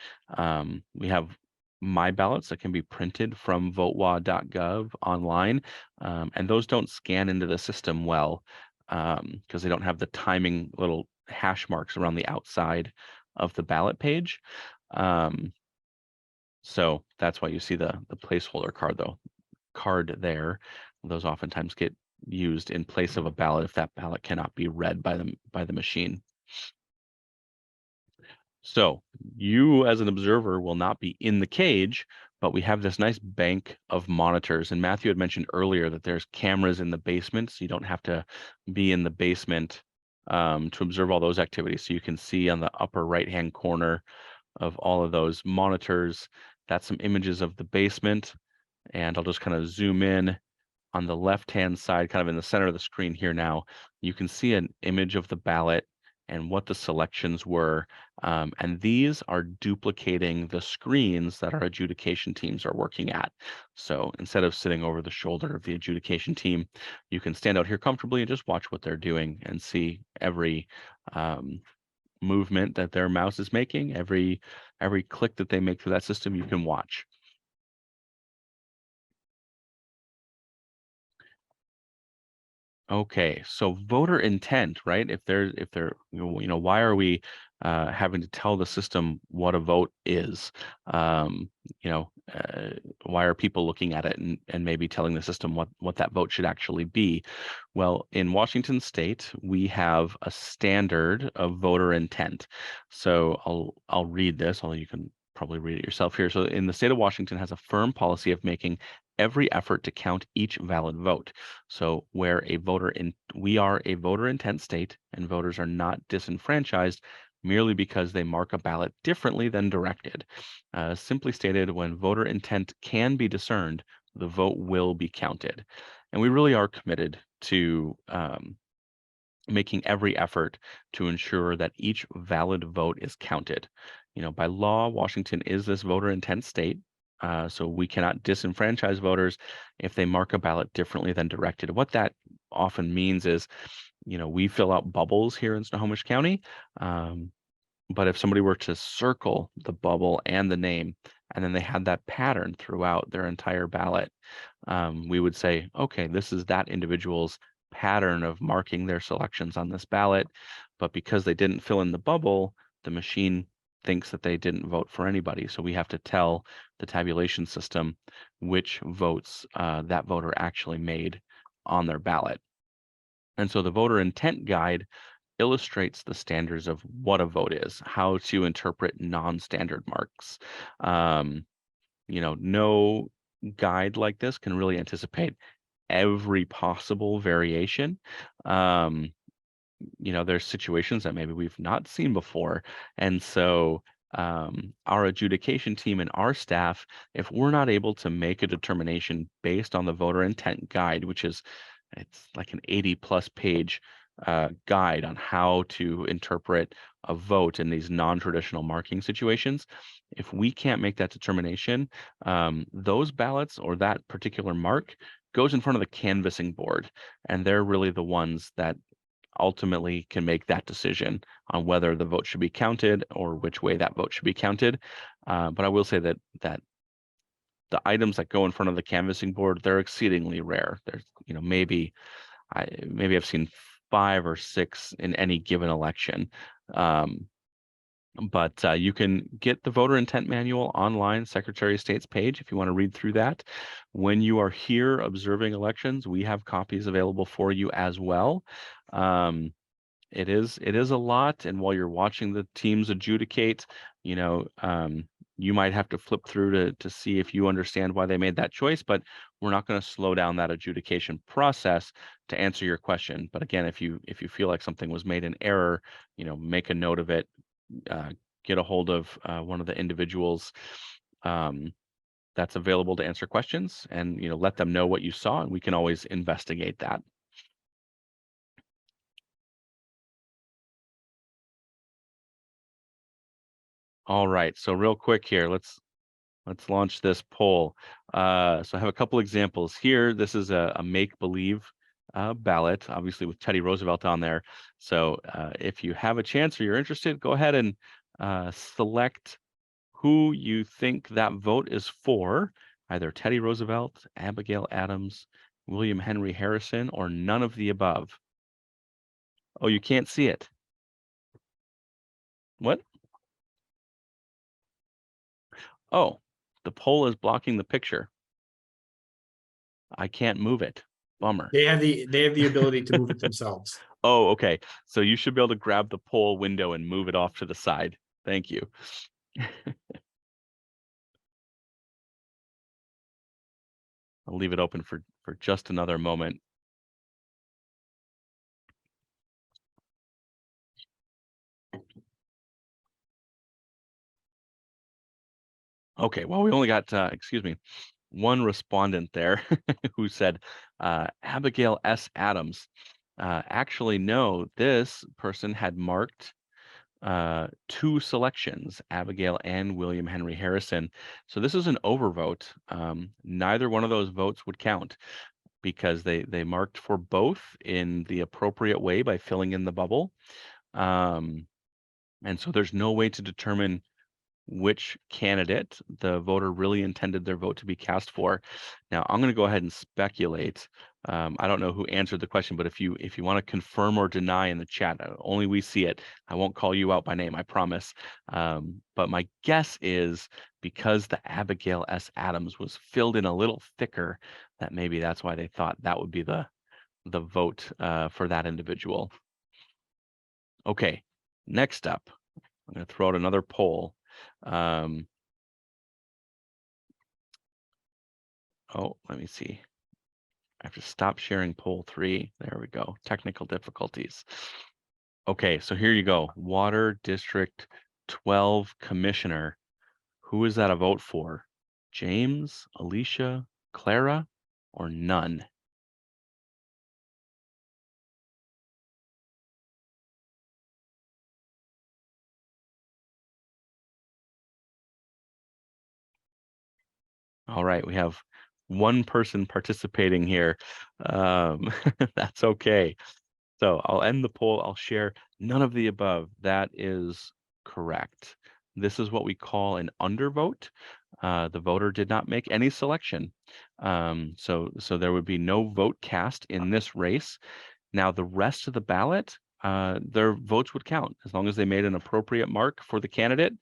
Speaker 1: We have my ballots that can be printed from votewa.gov online, and those don't scan into the system well because they don't have the timing little hash marks around the outside of the ballot page. So that's why you see the placeholder card there. Those oftentimes get used in place of a ballot if that ballot cannot be read by the machine. So you as an observer will not be in the cage, but we have this nice bank of monitors. And Matthew had mentioned earlier that there's cameras in the basement, so you don't have to be in the basement to observe all those activities. So you can see on the upper right-hand corner of all of those monitors, that's some images of the basement. And I'll just kind of zoom in on the left-hand side, kind of in the center of the screen here now. You can see an image of the ballot and what the selections were. And these are duplicating the screens that our adjudication teams are working at. So instead of sitting over the shoulder of the adjudication team, you can stand out here comfortably and just watch what they're doing and see every movement that their mouse is making, every click that they make through that system, you can watch. Okay, so voter intent, right? If they're, why are we having to tell the system what a vote is? Why are people looking at it and maybe telling the system what that vote should actually be? Well, in Washington State, we have a standard of voter intent. So I'll read this, although you can probably read it yourself here. So in the state of Washington has a firm policy of making every effort to count each valid vote. So where we are a voter intent state and voters are not disenfranchised merely because they mark a ballot differently than directed. Simply stated, when voter intent can be discerned, the vote will be counted. And we really are committed to making every effort to ensure that each valid vote is counted. By law, Washington is this voter intent state. So we cannot disenfranchise voters if they mark a ballot differently than directed. What that often means is, we fill out bubbles here in Snohomish County. But if somebody were to circle the bubble and the name, and then they had that pattern throughout their entire ballot, we would say, okay, this is that individual's pattern of marking their selections on this ballot. But because they didn't fill in the bubble, the machine thinks that they didn't vote for anybody. So we have to tell the tabulation system which votes that voter actually made on their ballot. And so the voter intent guide illustrates the standards of what a vote is, how to interpret non-standard marks. No guide like this can really anticipate every possible variation. There's situations that maybe we've not seen before. And so our adjudication team and our staff, if we're not able to make a determination based on the voter intent guide, it's like an 80+ page guide on how to interpret a vote in these non-traditional marking situations. If we can't make that determination, those ballots or that particular mark goes in front of the canvassing board, and they're really the ones that ultimately can make that decision on whether the vote should be counted or which way that vote should be counted. But I will say that the items that go in front of the canvassing board, they're exceedingly rare. There's, maybe I've seen 5 or 6 in any given election. But you can get the voter intent manual online, Secretary of State's page, if you want to read through that. When you are here observing elections, we have copies available for you as well. It is a lot, and while you're watching the teams adjudicate, You might have to flip through to see if you understand why they made that choice, but we're not going to slow down that adjudication process to answer your question. But again, if you feel like something was made in error, make a note of it, get a hold of one of the individuals that's available to answer questions, and let them know what you saw, and we can always investigate that. All right, so real quick here, let's launch this poll. So I have a couple examples here. This is a make-believe ballot, obviously with Teddy Roosevelt on there. So if you have a chance or you're interested, go ahead and select who you think that vote is for, either Teddy Roosevelt, Abigail Adams, William Henry Harrison, or none of the above. Oh, you can't see it. What? Oh, the poll is blocking the picture. I can't move it. Bummer.
Speaker 2: They have the ability to move it themselves.
Speaker 1: Oh, okay. So you should be able to grab the poll window and move it off to the side. Thank you. I'll leave it open for just another moment. Okay, well, we only got, excuse me, one respondent there who said Abigail S. Adams. Actually, no, this person had marked two selections, Abigail and William Henry Harrison. So this is an overvote. Neither one of those votes would count because they marked for both in the appropriate way by filling in the bubble. And so there's no way to determine which candidate the voter really intended their vote to be cast for. Now, I'm going to go ahead and speculate. I don't know who answered the question, but if you want to confirm or deny in the chat, only we see it. I won't call you out by name, I promise. But my guess is because the Abigail S. Adams was filled in a little thicker, that maybe that's why they thought that would be the vote for that individual. Okay, next up, I'm going to throw out another poll. Oh, let me see. I have to stop sharing poll 3. There we go. Technical difficulties. Okay, so here you go. Water District 12 Commissioner. Who is that a vote for? James, Alicia, Clara, or none? All right, we have one person participating here. That's okay. So I'll end the poll. I'll share none of the above. That is correct. This is what we call an undervote. The voter did not make any selection. So there would be no vote cast in this race. Now, the rest of the ballot, their votes would count as long as they made an appropriate mark for the candidate.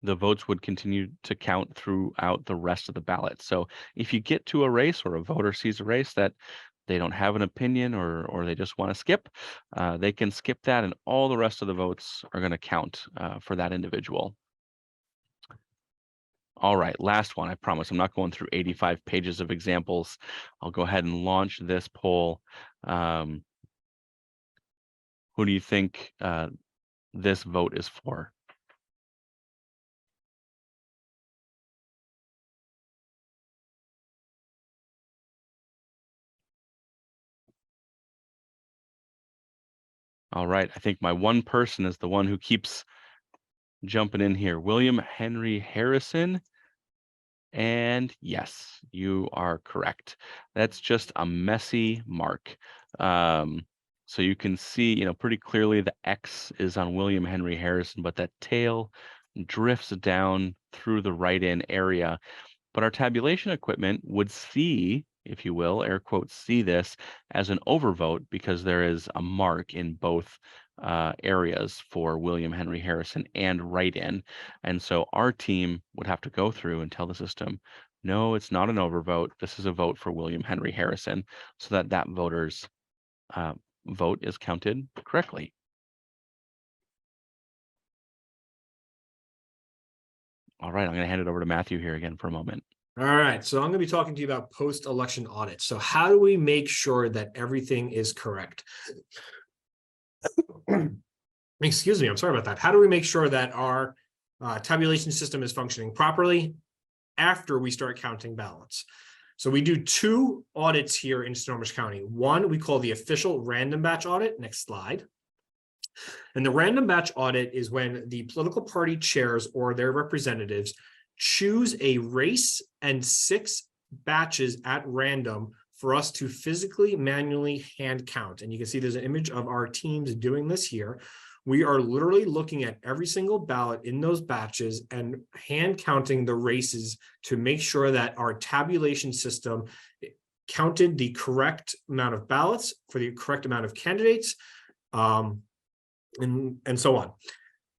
Speaker 1: The votes would continue to count throughout the rest of the ballot. So if you get to a race or a voter sees a race that they don't have an opinion or they just want to skip, they can skip that and all the rest of the votes are going to count for that individual. All right, last one. I promise I'm not going through 85 pages of examples. I'll go ahead and launch this poll. Who do you think this vote is for? All right, I think my one person is the one who keeps jumping in here. William Henry Harrison. And yes, you are correct. That's just a messy mark. So you can see, pretty clearly the X is on William Henry Harrison, but that tail drifts down through the write-in area. But our tabulation equipment would see, if you will, air quotes, see this as an overvote because there is a mark in both areas for William Henry Harrison and write-in. And so our team would have to go through and tell the system, no, it's not an overvote. This is a vote for William Henry Harrison, so that that voter's vote is counted correctly. All right, I'm going to hand it over to Matthew here again for a moment.
Speaker 2: All right, so I'm going to be talking to you about post-election audits. So how do we make sure that everything is correct? Excuse me, I'm sorry about that. How do we make sure that our tabulation system is functioning properly after we start counting ballots? So we do 2 audits here in Snohomish County. One we call the official random batch audit. Next slide. And the random batch audit is when the political party chairs or their representatives choose a race and 6 batches at random for us to physically manually hand count. And you can see there's an image of our teams doing this here. We are literally looking at every single ballot in those batches and hand counting the races to make sure that our tabulation system counted the correct amount of ballots for the correct amount of candidates, and so on.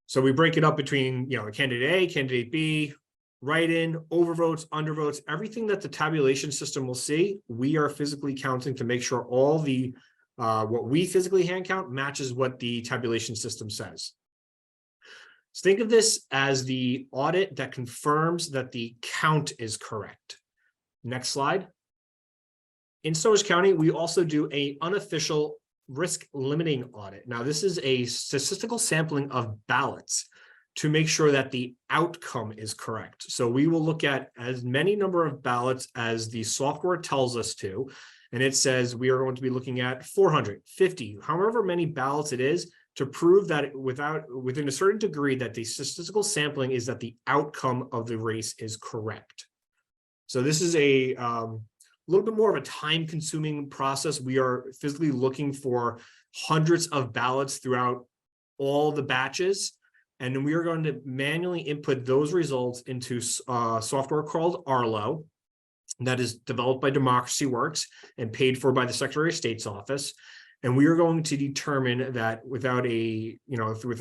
Speaker 2: So we break it up between, candidate A, candidate B, write-in, overvotes, undervotes, everything that the tabulation system will see, we are physically counting to make sure all the what we physically hand count matches what the tabulation system says. So think of this as the audit that confirms that the count is correct. Next slide. In Snohomish County, we also do an unofficial risk limiting audit. Now, this is a statistical sampling of ballots to make sure that the outcome is correct. So we will look at as many number of ballots as the software tells us to. And it says we are going to be looking at 450, however many ballots it is, to prove that within a certain degree that the statistical sampling is that the outcome of the race is correct. So this is a little bit more of a time-consuming process. We are physically looking for hundreds of ballots throughout all the batches, and then we are going to manually input those results into software called Arlo that is developed by Democracy Works and paid for by the Secretary of State's office. And we are going to determine that with a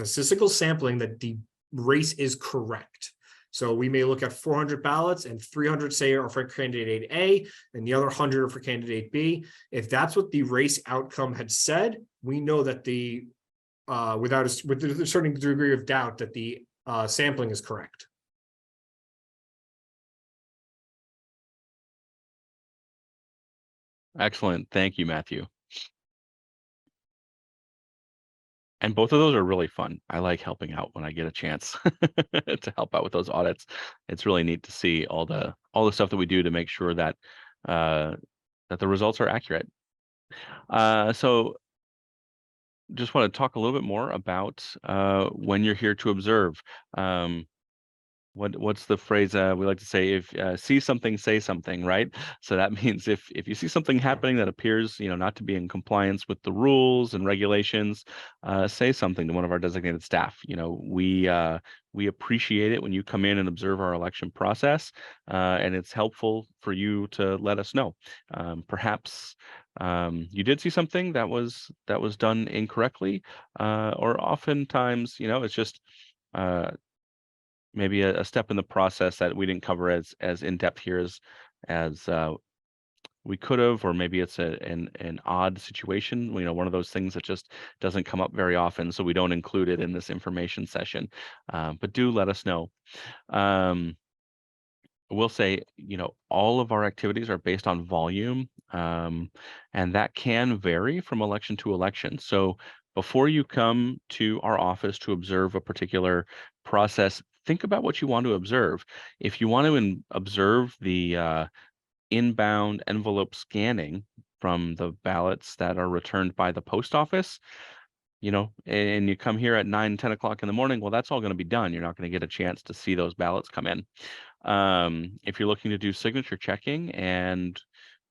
Speaker 2: statistical sampling that the race is correct. So we may look at 400 ballots and 300 say are for candidate A and the other 100 are for candidate B. If that's what the race outcome had said, we know that with a certain degree of doubt that the sampling is correct.
Speaker 1: Excellent. Thank you, Matthew. And both of those are really fun. I like helping out when I get a chance to help out with those audits. It's really neat to see all the stuff that we do to make sure that that the results are accurate. So just want to talk a little bit more about when you're here to observe. What's the phrase we like to say? If see something, say something, right? So that means if you see something happening that appears, not to be in compliance with the rules and regulations, say something to one of our designated staff. We appreciate it when you come in and observe our election process, and it's helpful for you to let us know. Perhaps you did see something that was done incorrectly, or oftentimes, it's just maybe a step in the process that we didn't cover as in depth here as we could have, or maybe it's an odd situation, one of those things that just doesn't come up very often, so we don't include it in this information session. But do let us know. We'll say, all of our activities are based on volume, and that can vary from election to election. So before you come to our office to observe a particular process, think about what you want to observe. If you want to observe the inbound envelope scanning from the ballots that are returned by the post office, and you come here at 9, 10 o'clock in the morning, well, that's all going to be done. You're not going to get a chance to see those ballots come in. If you're looking to do signature checking and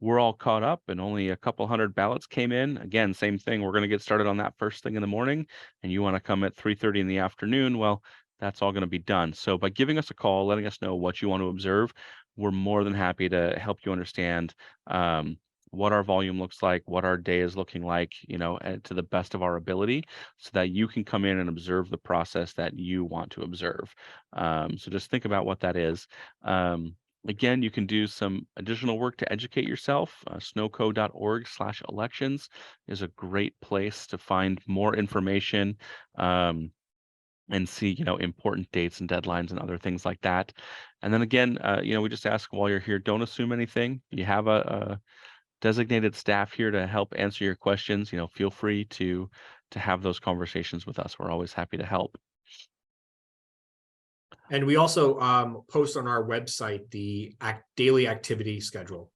Speaker 1: we're all caught up and only a couple hundred ballots came in, again, same thing. We're going to get started on that first thing in the morning, and you want to come at 3:30 in the afternoon. Well, that's all going to be done. So by giving us a call, letting us know what you want to observe, we're more than happy to help you understand what our volume looks like, what our day is looking like, to the best of our ability, so that you can come in and observe the process that you want to observe. So just think about what that is. Again, you can do some additional work to educate yourself. Snoco.org/elections is a great place to find more information. and see, important dates and deadlines and other things like that. And then again, we just ask while you're here, don't assume anything. You have a designated staff here to help answer your questions. Feel free to have those conversations with us. We're always happy to help.
Speaker 2: And we also post on our website the daily activity schedule.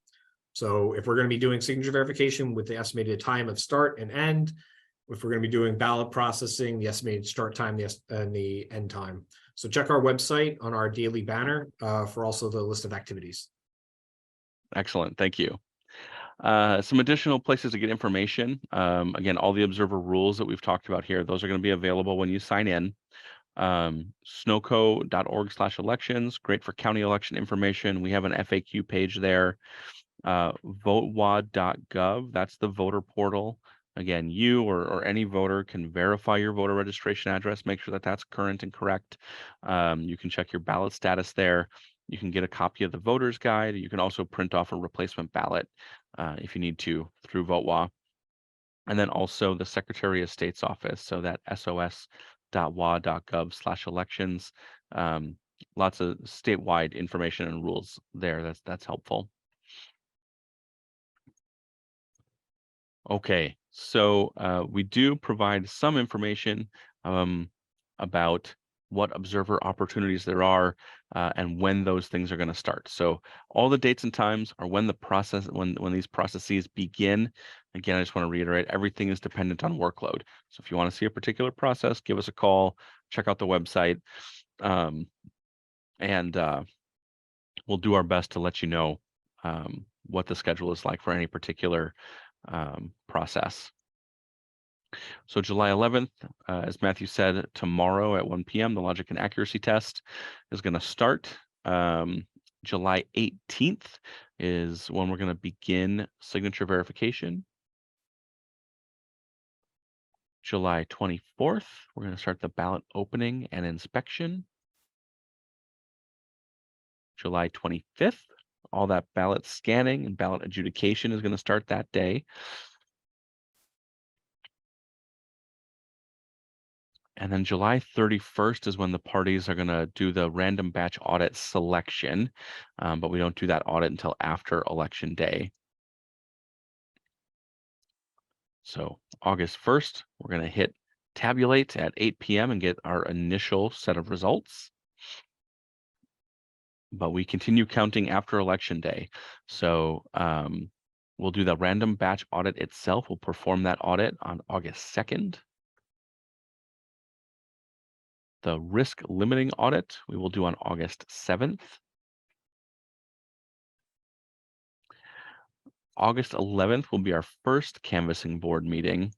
Speaker 2: So if we're going to be doing signature verification with the estimated time of start and end, if we're going to be doing ballot processing, the estimated start time and the end time. So check our website on our daily banner for also the list of activities.
Speaker 1: Excellent. Thank you. Some additional places to get information. Again, all the observer rules that we've talked about here, those are going to be available when you sign in. Snoco.org/elections, great for county election information. We have an FAQ page there. Votewad.gov, that's the voter portal. Again, you or any voter can verify your voter registration address, make sure that that's current and correct. You can check your ballot status there. You can get a copy of the voter's guide. You can also print off a replacement ballot if you need to through VoteWa. And then also the Secretary of State's office, so that sos.wa.gov/elections. Lots of statewide information and rules there. That's helpful. Okay, so we do provide some information about what observer opportunities there are and when those things are going to start. So all the dates and times are when these processes begin. Again, I just want to reiterate, everything is dependent on workload. So if you want to see a particular process, give us a call, check out the website, and we'll do our best to let you know what the schedule is like for any particular process. So July 11th, as Matthew said, tomorrow at 1 p.m., the logic and accuracy test is going to start. July 18th is when we're going to begin signature verification. July 24th, we're going to start the ballot opening and inspection. July 25th, all that ballot scanning and ballot adjudication is going to start that day. And then July 31st is when the parties are going to do the random batch audit selection, but we don't do that audit until after Election Day. So August 1st, we're going to hit tabulate at 8 p.m. and get our initial set of results. But we continue counting after Election Day. So we'll do the random batch audit itself. We'll perform that audit on August 2nd. The risk limiting audit we will do on August 7th. August 11th will be our first canvassing board meeting.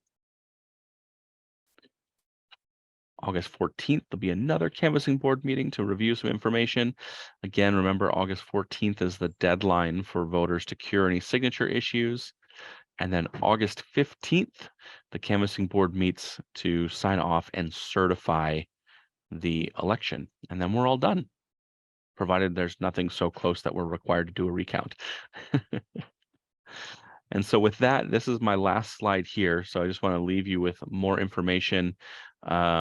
Speaker 1: August 14th, there'll be another canvassing board meeting to review some information. Again, remember August 14th is the deadline for voters to cure any signature issues. And then August 15th, the canvassing board meets to sign off and certify the election. And then we're all done, provided there's nothing so close that we're required to do a recount. And so with that, this is my last slide here. So I just want to leave you with more information.